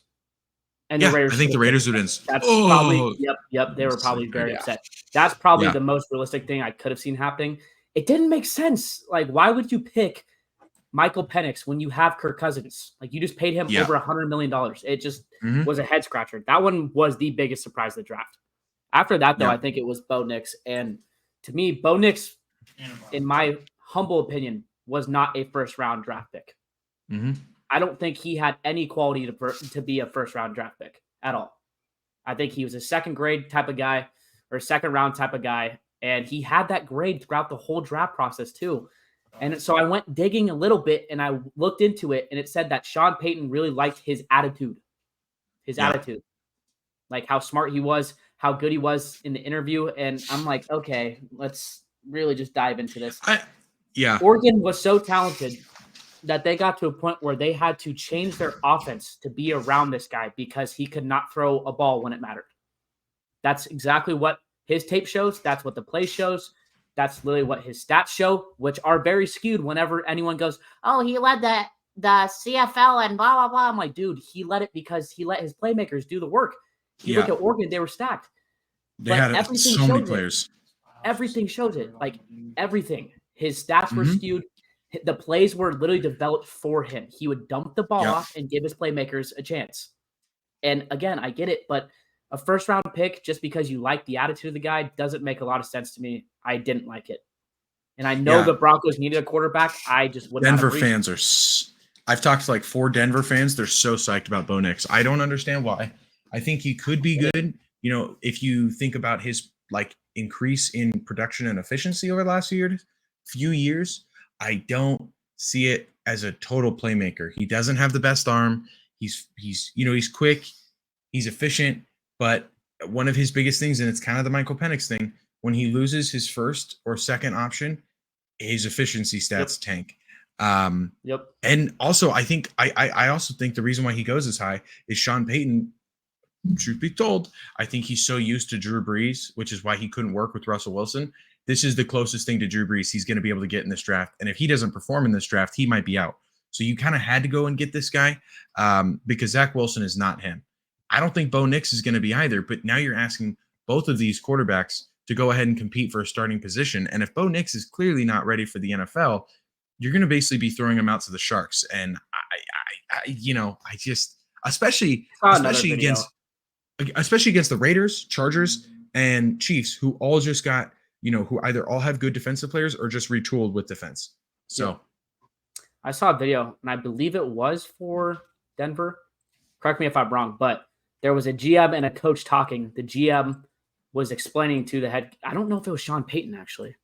And the Raiders, I think the Raiders would. That's probably yep. They were probably very upset. That's probably the most realistic thing I could have seen happening. It didn't make sense. Like, why would you pick Michael Penix when you have Kirk Cousins? Like, you just paid him over $100 million. It just was a head scratcher. That one was the biggest surprise of the draft. After that, though, I think it was Bo Nix. And to me, Bo Nix, in my humble opinion, was not a first-round draft pick. I don't think he had any quality to be a first-round draft pick at all. I think he was a second-grade type of guy or second-round type of guy, and he had that grade throughout the whole draft process too. And so I went digging a little bit, and I looked into it, and it said that Sean Payton really liked his attitude. Attitude. Like how smart he was, how good he was in the interview, and I'm like, okay, let's really just dive into this. Oregon was so talented that they got to a point where they had to change their offense to be around this guy because he could not throw a ball when it mattered. That's exactly what his tape shows. That's what the play shows. That's literally what his stats show, which are very skewed whenever anyone goes, oh, he led the CFL and blah, blah, blah. I'm like, dude, he led it because he let his playmakers do the work. You look at Oregon, they were stacked. They had so many players. Everything shows it. Like, everything. His stats were skewed. The plays were literally developed for him. He would dump the ball off and give his playmakers a chance. And again, I get it, but a first round pick just because you like the attitude of the guy doesn't make a lot of sense to me. I didn't like it. And I know the Broncos needed a quarterback. I just would Denver not agree. fans are I've talked to like 4 Denver fans. They're so psyched about Bo Nix. I don't understand why. I think he could be good. You know, if you think about his like increase in production and efficiency over the last few years, I don't see it as a total playmaker. He doesn't have the best arm. He's he's quick, he's efficient, but one of his biggest things, and it's kind of the Michael Penix thing, when he loses his first or second option, his efficiency stats tank. And also I think I also think the reason why he goes as high is Sean Payton. Truth be told, I think he's so used to Drew Brees, which is why he couldn't work with Russell Wilson. This is the closest thing to Drew Brees he's going to be able to get in this draft. And if he doesn't perform in this draft, he might be out. So you kind of had to go and get this guy because Zach Wilson is not him. I don't think Bo Nix is going to be either, but now you're asking both of these quarterbacks to go ahead and compete for a starting position. And if Bo Nix is clearly not ready for the NFL, you're going to basically be throwing him out to the Sharks. And I just, especially against the Raiders, Chargers, and Chiefs, who all just got, who either all have good defensive players or just retooled with defense. So I saw a video, and I believe it was for Denver. Correct me if I'm wrong, but there was a GM and a coach talking. The GM was explaining to the head. I don't know if it was Sean Payton, actually.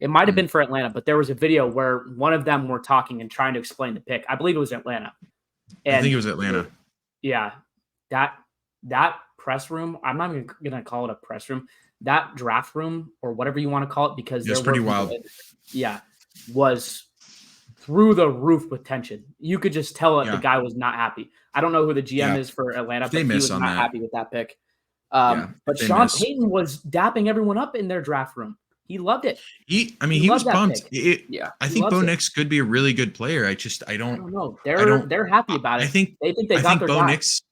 It might have been for Atlanta, but there was a video where one of them were talking and trying to explain the pick. I believe it was Atlanta. And I think it was Atlanta. That press room, I'm not even going to call it a press room, that draft room or whatever you want to call it, because it's pretty wild. Was through the roof with tension. You could just tell the guy was not happy. I don't know who the GM is for Atlanta, but he was not happy with that pick. But Sean Payton was dapping everyone up in their draft room. He loved it. He was pumped. I think Bo Nix could be a really good player. I don't know. They're happy about it. They think they got their Bo Nix.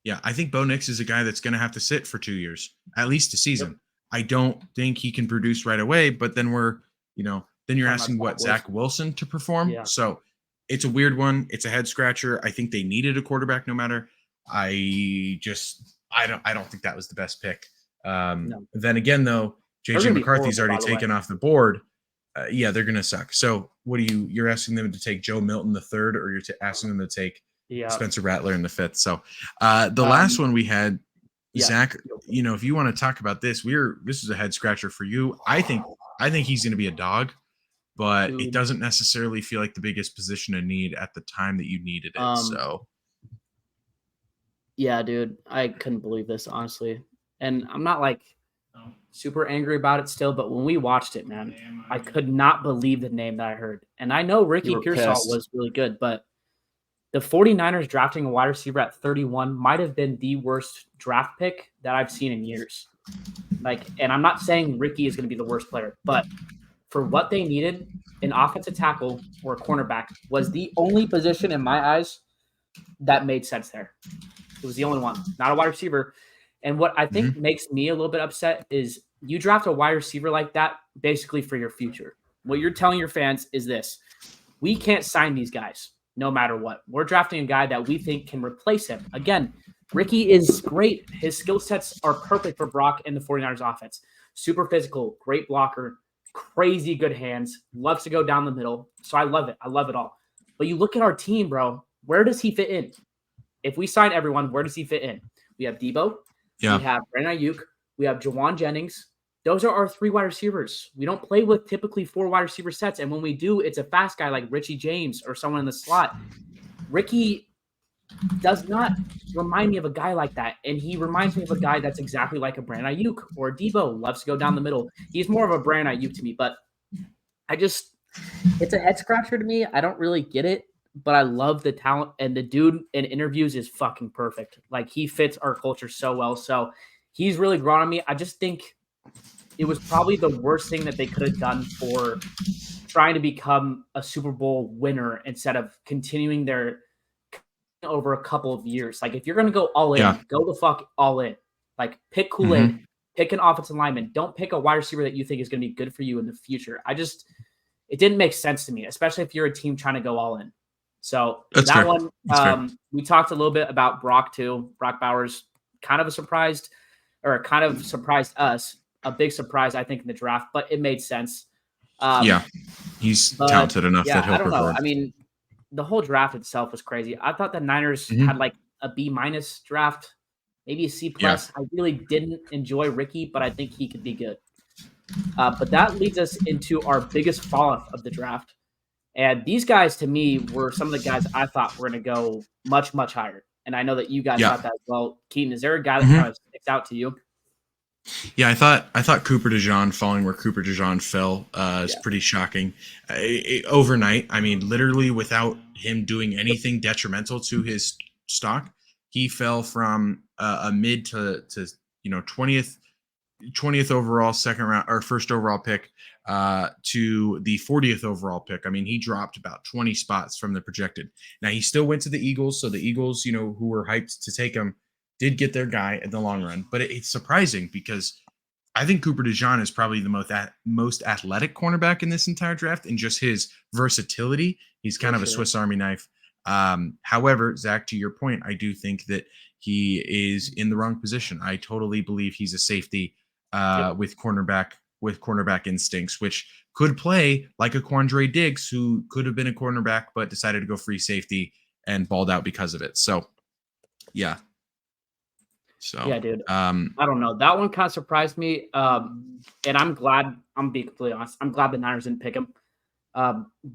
Yeah, I think Bo Nix is a guy that's going to have to sit for 2 years, at least a season. Yep. I don't think he can produce right away, but then you're asking Zach Wilson to perform. Yeah. So it's a weird one. It's a head scratcher. I think they needed a quarterback no matter. I don't think that was the best pick. No. Then again, though, JJ McCarthy's already taken off the board. They're going to suck. So what you're asking them to take Joe Milton the third, or you're asking them to take Spencer Rattler in the fifth. So the last one we had, Zach, if you want to talk about this, this is a head scratcher for you. I think he's going to be a dog, but it doesn't necessarily feel like the biggest position of need at the time that you needed it. Yeah, dude, I couldn't believe this, honestly. And I'm not like super angry about it still, but when we watched it, man, I could not believe the name that I heard. And I know Ricky Pearsall was really good, but the 49ers drafting a wide receiver at 31 might have been the worst draft pick that I've seen in years. And I'm not saying Ricky is going to be the worst player, but for what they needed, an offensive tackle or a cornerback was the only position in my eyes that made sense there. It was the only one, not a wide receiver. And what I think makes me a little bit upset is you draft a wide receiver like that basically for your future. What you're telling your fans is this: we can't sign these guys no matter what. We're drafting a guy that we think can replace him. Again, Ricky is great. His skill sets are perfect for Brock and the 49ers offense. Super physical, great blocker, crazy good hands, loves to go down the middle. So I love it. I love it all. But you look at our team, bro, where does he fit in? If we sign everyone, where does he fit in? We have Debo. We have Brandon Ayuk. We have Jawan Jennings. Those are our 3 wide receivers. We don't play with typically 4 wide receiver sets. And when we do, it's a fast guy like Richie James or someone in the slot. Ricky does not remind me of a guy like that. And he reminds me of a guy that's exactly like a Brandon Ayuk or Debo, loves to go down the middle. He's more of a Brandon Ayuk to me, but it's a head scratcher to me. I don't really get it, but I love the talent, and the dude in interviews is fucking perfect. He fits our culture so well. So he's really grown on me. I just think it was probably the worst thing that they could have done for trying to become a Super Bowl winner instead of continuing their over a couple of years. If you're going to go all in, go the fuck all in. Pick Kool-Aid, pick an offensive lineman. Don't pick a wide receiver that you think is going to be good for you in the future. It didn't make sense to me, especially if you're a team trying to go all in. So That's that fair. one, we talked a little bit about Brock too. Brock Bowers, kind of surprised us. A big surprise, I think, in the draft, but it made sense. He's talented enough that he'll I don't know. perform. I mean, the whole draft itself was crazy. I thought the Niners had like a B- draft, maybe a C+. I really didn't enjoy Ricky, but I think he could be good. But that leads us into our biggest fall off of the draft. And these guys, to me, were some of the guys I thought were going to go much, much higher. And I know that you guys thought that as well. Keaton, is there a guy that kind of sticks out to you? Yeah, I thought Cooper DeJean falling where Cooper DeJean fell is pretty shocking. Overnight, I mean, literally without him doing anything detrimental to his stock, he fell from a mid to 20th overall second round or first overall pick to the 40th overall pick. I mean, he dropped about 20 spots from the projected. Now he still went to the Eagles, so the Eagles, who were hyped to take him, did get their guy in the long run. But it's surprising because I think Cooper DeJean is probably the most athletic cornerback in this entire draft, and just his versatility. He's kind of a Swiss Army knife. However, Zach, to your point, I do think that he is in the wrong position. I totally believe he's a safety with cornerback instincts, which could play like a Quandre Diggs, who could have been a cornerback but decided to go free safety and balled out because of it. So, yeah. So yeah, dude. I don't know. That one kind of surprised me. And I'm glad. I'm being completely honest. I'm glad the Niners didn't pick him.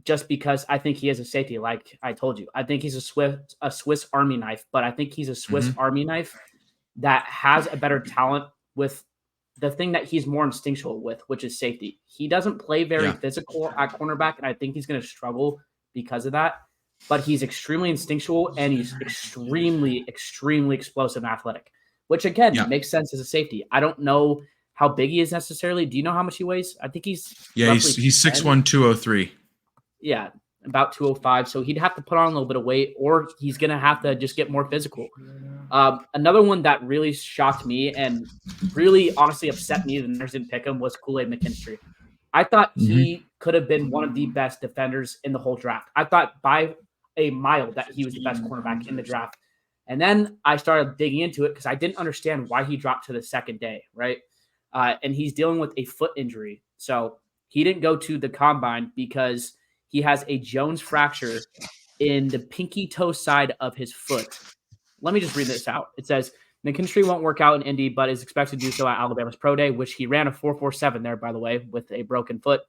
Just because I think he is a safety, like I told you. I think he's a Swiss Army knife, but I think he's a Swiss Army knife that has a better talent with the thing that he's more instinctual with, which is safety. He doesn't play very physical at cornerback, and I think he's going to struggle because of that. But he's extremely instinctual, and he's extremely, extremely explosive and athletic, which, again, makes sense as a safety. I don't know how big he is necessarily. Do you know how much he weighs? I think he's he's 6'1", 203. Yeah, about 205. So he'd have to put on a little bit of weight, or he's going to have to just get more physical. Another one that really shocked me and really honestly upset me that the Niners didn't pick him was Kool-Aid McKinstry. I thought he could have been one of the best defenders in the whole draft. I thought by a mile that he was the best cornerback in the draft. And then I started digging into it because I didn't understand why he dropped to the second day, right? And he's dealing with a foot injury. So he didn't go to the combine because he has a Jones fracture in the pinky toe side of his foot. Let me just read this out. It says, McKinstry won't work out in Indy, but is expected to do so at Alabama's pro day, which he ran a 4.47 there, by the way, with a broken foot.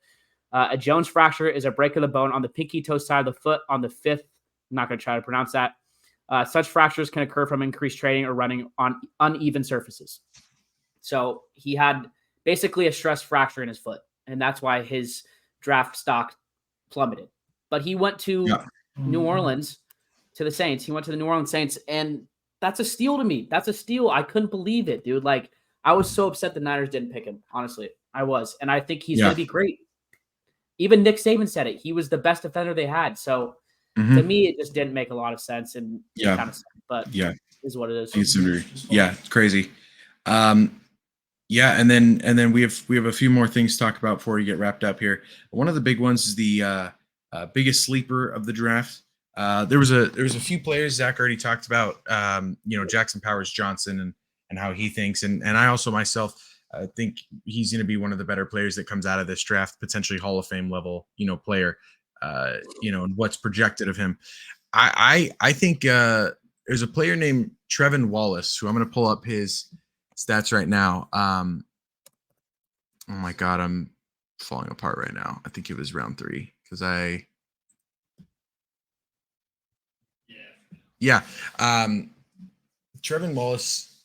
A Jones fracture is a break of the bone on the pinky toe side of the foot on the fifth. I'm not going to try to pronounce that. Such fractures can occur from increased training or running on uneven surfaces. So he had basically a stress fracture in his foot, and that's why his draft stock plummeted. But he went to New Orleans, to the Saints. He went to the New Orleans Saints, and that's a steal to me. That's a steal. I couldn't believe it, dude. Like, I was so upset the Niners didn't pick him. Honestly, I was. And I think he's going to be great. Even Nick Saban said it. He was the best defender they had. So, to me, it just didn't make a lot of sense. And it kind of sucked, but is what it is. It's crazy. And then we have a few more things to talk about before we get wrapped up here. One of the big ones is the biggest sleeper of the draft. There was a few players Zach already talked about, Jackson Powers Johnson and how he thinks. And I also myself think he's going to be one of the better players that comes out of this draft, potentially Hall of Fame level, player, and what's projected of him. I think there's a player named Trevin Wallace, who I'm going to pull up his stats right now. Oh my God, I'm falling apart right now. I think it was round 3 because Trevin Wallace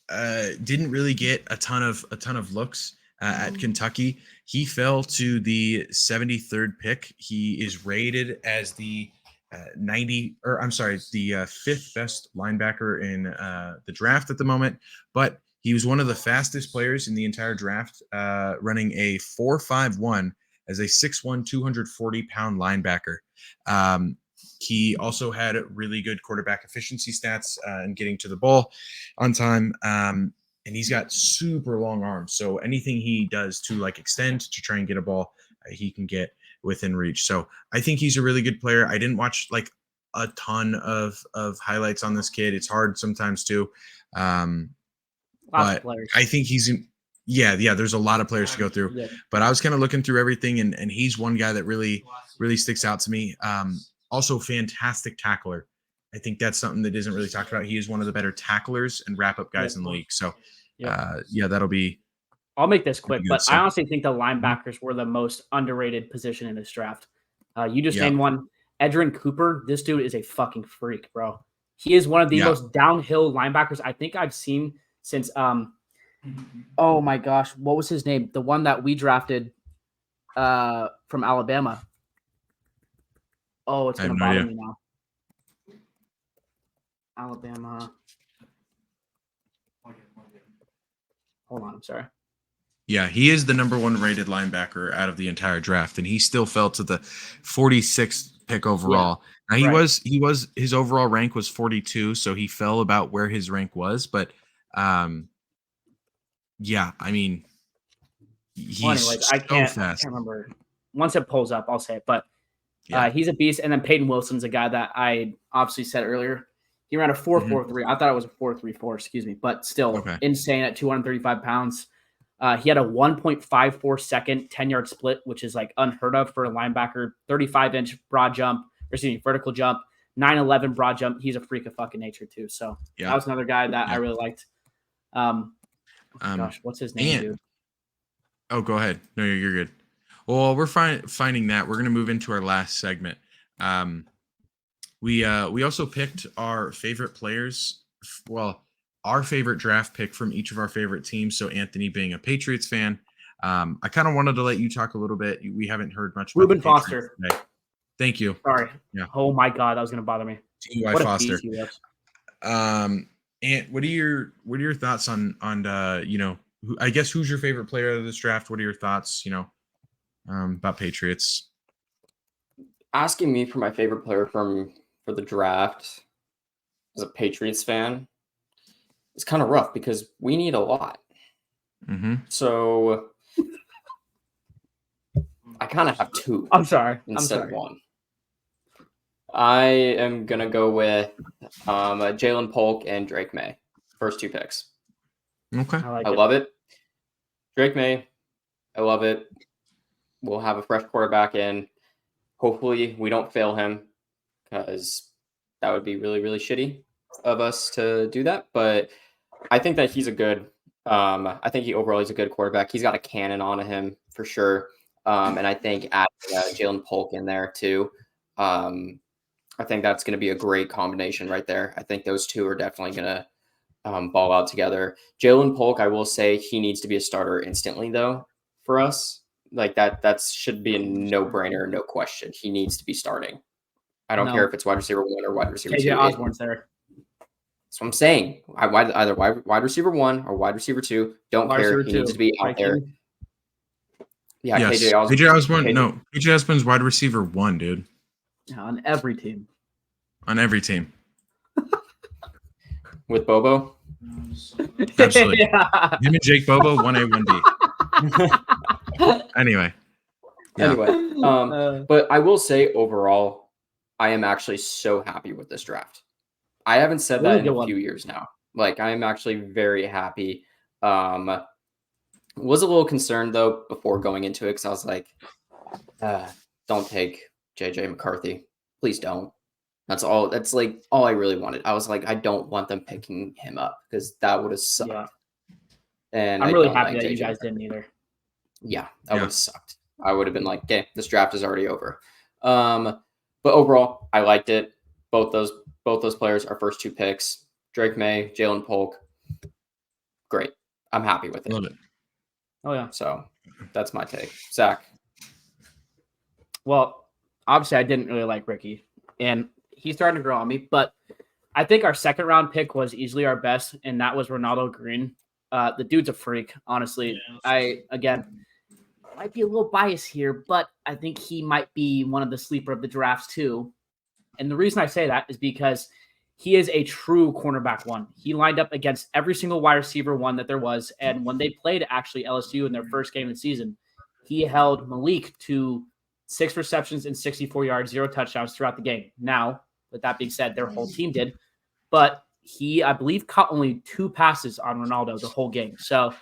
didn't really get a ton of looks at Kentucky. He fell to the 73rd pick. He is rated as the 5th best linebacker in the draft at the moment, but he was one of the fastest players in the entire draft, running a 4.51 as a 6'1", 240-pound linebacker. He also had really good quarterback efficiency stats and getting to the ball on time. And he's got super long arms. So anything he does to extend to try and get a ball, he can get within reach. So I think he's a really good player. I didn't watch a ton of highlights on this kid. It's hard sometimes too. Lots of players. I think he's there's a lot of players to go through. Yeah. But I was kind of looking through everything, and he's one guy that really sticks out to me. Also fantastic tackler. I think that's something that isn't really talked about. He is one of the better tacklers and wrap-up guys in the league. So that'll be. I'll make this quick, but so. I honestly think the linebackers were the most underrated position in this draft. You just named one. Edgerrin Cooper. This dude is a fucking freak, bro. He is one of the most downhill linebackers I think I've seen since oh my gosh, what was his name? The one that we drafted from Alabama. Oh, it's gonna bother me now. Alabama. Hold on, I'm sorry. Yeah, he is the number 1 rated linebacker out of the entire draft, and he still fell to the 46th pick overall. Now he was his overall rank was 42, so he fell about where his rank was, but I mean, he's I can't remember. Once it pulls up, I'll say it, but he's a beast. And then Peyton Wilson's a guy that I obviously said earlier. He ran a 4.43. I thought it was a 4.34, excuse me, but still insane at 235 pounds. He had a 1.54 second 10-yard split, which is like unheard of for a linebacker. 35-inch vertical jump, 9'11 broad jump. He's a freak of fucking nature too. So that was another guy that I really liked. Gosh, what's his name, dude? Oh, go ahead. No, you're good. Well, we're finding that. We're gonna move into our last segment. We also picked our favorite players. Well, our favorite draft pick from each of our favorite teams. So Anthony being a Patriots fan, I kind of wanted to let you talk a little bit. We haven't heard much about Reuben Foster. Today. Thank you. Sorry. Yeah. Oh my God, that was gonna bother me. T.Y. Foster. And what are your thoughts on I guess who's your favorite player of this draft? What are your thoughts, about Patriots? Asking me for my favorite player for the draft as a Patriots fan is kind of rough because we need a lot. Mm-hmm. So I kind of have 2. I'm sorry. Instead of 1. I am going to go with Jalen Polk and Drake May. First 2 picks. Okay. I love it. Drake May, I love it. We'll have a fresh quarterback in. Hopefully we don't fail him because that would be really, really shitty of us to do that. But I think that he's a good I think he's a good quarterback. He's got a cannon on him for sure. And I think adding Jalen Polk in there too, I think that's going to be a great combination right there. I think those 2 are definitely going to ball out together. Jalen Polk, I will say he needs to be a starter instantly though for us. Like that should be a no-brainer, no question. He needs to be starting. I don't care if it's wide receiver 1 or wide receiver 2. KJ Osborne's there. That's what I'm saying. Either wide receiver 1 or wide receiver 2. Don't care. He needs to be out there. Yeah, yes. KJ Osborne. No, KJ Osborne's wide receiver 1, dude. Yeah, on every team. On every team. With Bobo? Absolutely. Him and Jake Bobo, 1A, 1B. Anyway. But I will say overall, I am actually so happy with this draft. I haven't said that in a few years now. Like, I am actually very happy. Was a little concerned though before going into it because I was like, don't take JJ McCarthy. Please don't. That's all. That's like all I really wanted. I was like, I don't want them picking him up because that would have sucked. Yeah. And I'm really happy that you guys didn't either. Yeah, that would have sucked. I would have been like, okay, this draft is already over. But overall, I liked it. Both those players are first 2 picks. Drake May, Jalen Polk. Great. I'm happy with it. Love it. Oh yeah. So that's my take. Zach. Well, obviously I didn't really like Ricky, and he's starting to grow on me, but I think our 2nd round pick was easily our best, and that was Ronaldo Green. The dude's a freak, honestly. I might be a little biased here, but I think he might be one of the sleeper of the drafts too. And the reason I say that is because he is a true cornerback 1. He lined up against every single wide receiver 1 that there was. And when they played actually LSU in their first game of the season, he held Malik to 6 receptions and 64 yards, 0 touchdowns throughout the game. Now, with that being said, their whole team did. But he, I believe, caught only 2 passes on Ronaldo the whole game. So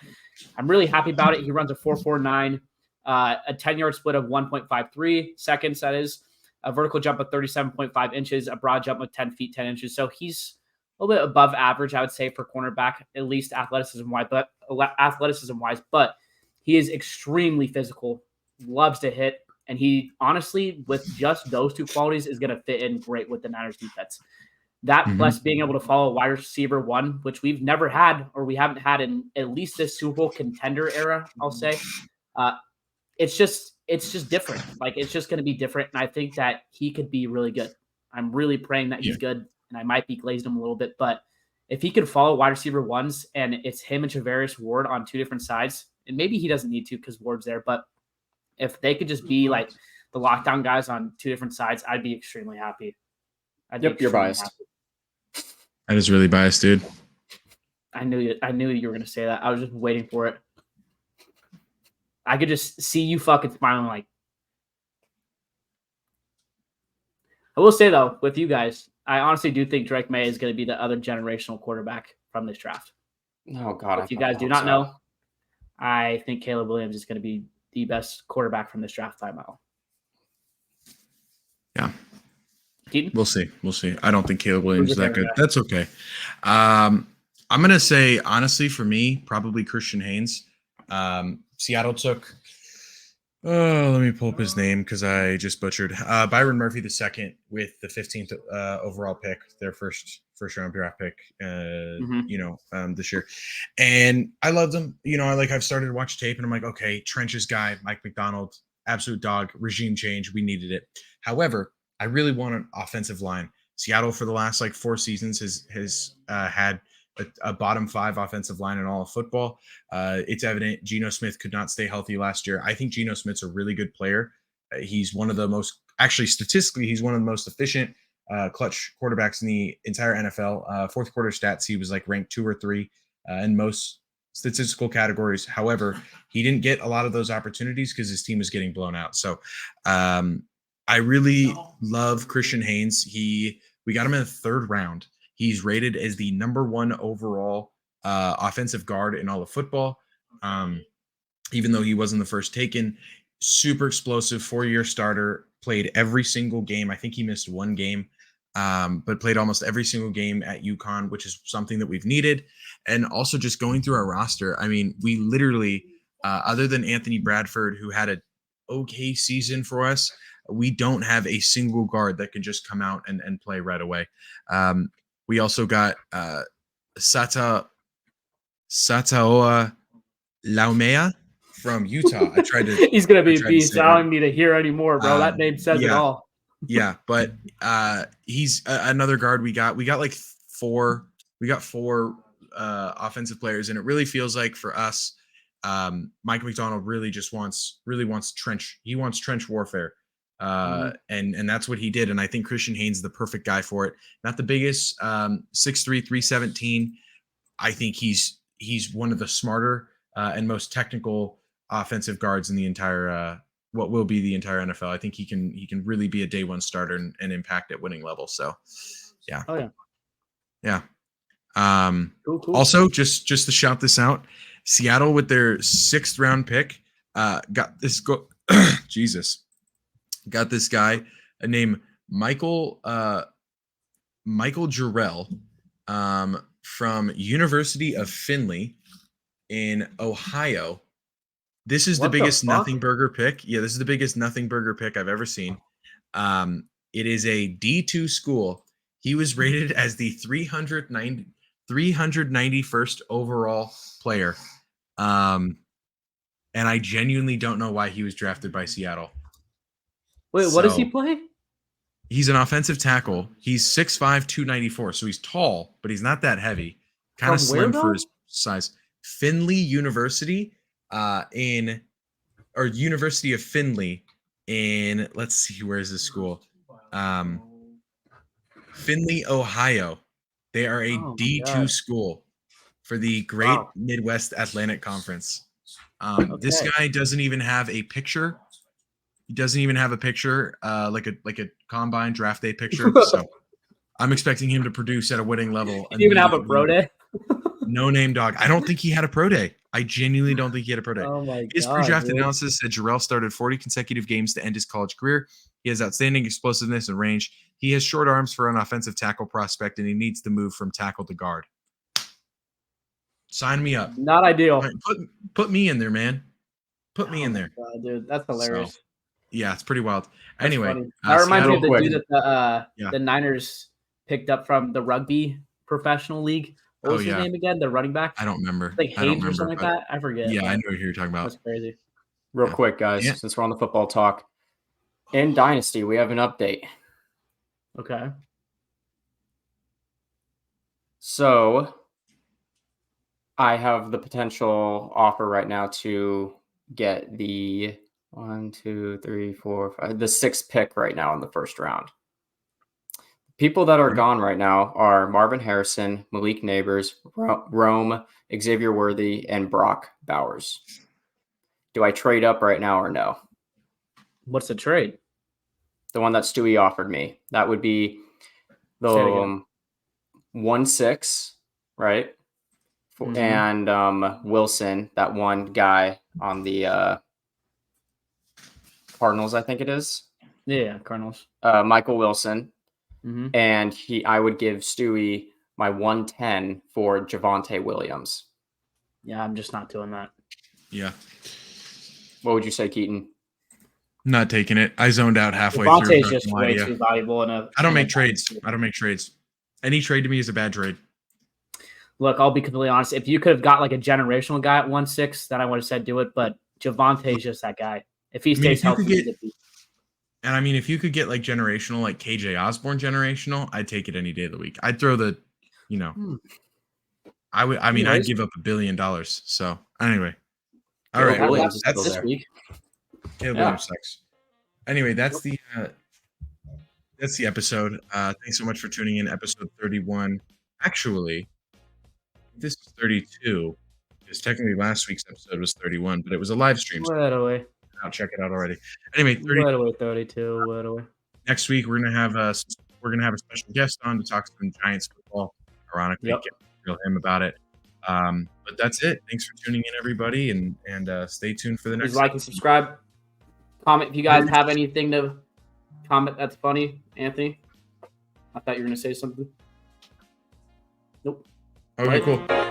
I'm really happy about it. He runs a 4.49, a 10-yard split of 1.53 seconds. That is a vertical jump of 37.5 inches, a broad jump of 10 feet, 10 inches. So he's a little bit above average, I would say, for cornerback, at least athleticism-wise. But he is extremely physical, loves to hit, and he honestly, with just those 2 qualities, is going to fit in great with the Niners defense. That plus being able to follow wide receiver 1, which we've never had, or we haven't had in at least this Super Bowl contender era, I'll say. It's just different. Like, it's just going to be different, and I think that he could be really good. I'm really praying that he's good, and I might be glazed him a little bit, but if he could follow wide receiver 1s and it's him and Travaris Ward on 2 different sides, and maybe he doesn't need to because Ward's there, but if they could just be like the lockdown guys on 2 different sides, I'd be extremely happy. You're biased. Happy. That is really biased, dude. I knew you were going to say that. I was just waiting for it. I could just see you fucking smiling like. I will say, though, with you guys, I honestly do think Drake May is going to be the other generational quarterback from this draft. Oh, God. If you guys do not know, I think Caleb Williams is going to be the best quarterback from this draft by a mile. Yeah. Keaton? We'll see. I don't think Caleb Williams is that good. That's okay. I'm going to say, honestly, for me, probably Christian Haynes. Seattle took, let me pull up his name because I just butchered. Byron Murphy II with the 15th overall pick, their first round draft pick, this year. And I loved him. I've started to watch tape and I'm like, okay, Trench's guy, Mike McDonald, absolute dog, regime change. We needed it. However, I really want an offensive line. Seattle for the last 4 seasons has had a bottom 5 offensive line in all of football. It's evident Geno Smith could not stay healthy last year. I think Geno Smith's a really good player. He's one of the most, actually statistically, he's one of the most efficient clutch quarterbacks in the entire NFL. Fourth quarter stats, he was ranked 2 or 3 in most statistical categories. However, he didn't get a lot of those opportunities because his team was getting blown out. So I really love Christian Haynes. We got him in the 3rd round. He's rated as the number 1 overall offensive guard in all of football. Even though he wasn't the first taken, super explosive, 4-year starter, played every single game. I think he missed 1 game, but played almost every single game at UConn, which is something that we've needed. And also just going through our roster, I mean, we literally, other than Anthony Bradford, who had an okay season for us, we don't have a single guard that can just come out and play right away. We also got Sataoa Laumea from Utah. I tried to. He's gonna be a beast. I don't need to hear anymore, bro. That name says it all. Yeah, but he's another guard. We got 4. We got 4 offensive players, and it really feels like for us, Mike McDonald really wants trench. He wants trench warfare. And that's what he did. And I think Christian Haynes is the perfect guy for it. Not the biggest, 6'3", 317. I think he's one of the smarter and most technical offensive guards in the entire what will be the entire NFL. I think he can really be a day 1 starter and impact at winning level. So yeah. Oh yeah. Yeah. Cool. Also just to shout this out, Seattle with their 6th round pick got this got this guy named Michael Jarrell from University of Findlay in Ohio. This is the biggest nothing burger pick. Yeah, this is the biggest nothing burger pick I've ever seen. It is a D2 school. He was rated as the 391st overall player. And I genuinely don't know why he was drafted by Seattle. Wait, what does he play? He's an offensive tackle. He's 6'5", 294. So he's tall, but he's not that heavy. Kind of slim for his size. Findlay University University of Findlay in, let's see, where's the school? Findlay, Ohio. They are a D2 school for the Great Midwest Atlantic Conference. This guy doesn't even have a picture. He doesn't even have a picture, like a combine draft day picture. So I'm expecting him to produce at a winning level. Did he even have a pro day? No name dog. I don't think he had a pro day. I genuinely don't think he had a pro day. Oh my His god. pre-draft dude. analysis said Jarrell started 40 consecutive games to end his college career. He has outstanding explosiveness and range. He has short arms for an offensive tackle prospect, and he needs to move from tackle to guard. Sign me up. Not ideal. Put me in there, man. Put me in there. God, dude, that's hilarious. So, yeah, it's pretty wild. That's Anyway, funny. That reminds me of the quick. dude that the Niners picked up from the rugby professional league. What was his name again? The running back? I don't remember. Like Hayes or something like that. I forget. Yeah, I know who you're talking about. That's crazy. Real quick, guys, since we're on the football talk. In Dynasty, we have an update. Okay. So I have the potential offer right now to get the the sixth pick right now in the first round. People that are gone right now are Marvin Harrison, Malik Neighbors, Rome, Xavier Worthy, and Brock Bowers. Do I trade up right now or no? What's the trade? The one that Stewie offered me. That would be the 1-6, right? Mhm. And Wilson, that one guy on the Cardinals, I think it is. Yeah, Cardinals. Michael Wilson. Mm-hmm. And I would give Stewie my 110 for Javonte Williams. Yeah, I'm just not doing that. Yeah. What would you say, Keaton? Not taking it. I zoned out halfway Javonte through. is just way too valuable in a. I don't make trades. Any trade to me is a bad trade. Look, I'll be completely honest. If you could have got like a generational guy at 1-6, then I would have said do it. But Javonte is just that guy. If he stays healthy, and I mean, if you could get like generational, like KJ Osborne generational, I'd take it any day of the week. I'd throw the, I would. I mean, I'd give up $1 billion. So anyway, all right. Well, That's this week. Williams sucks. Anyway, that's the episode. Thanks so much for tuning in. Episode 31. Actually, this is 32 because technically last week's episode was 31, but it was a live stream. So away. I'll check it out already. Anyway, 32. Next week we're gonna have a special guest on to talk some Giants football. Ironically, grill him about it. But that's it. Thanks for tuning in, everybody, and stay tuned for the next. Please like and subscribe. Comment if you guys have anything to comment that's funny, Anthony. I thought you were gonna say something. Nope. Okay, cool.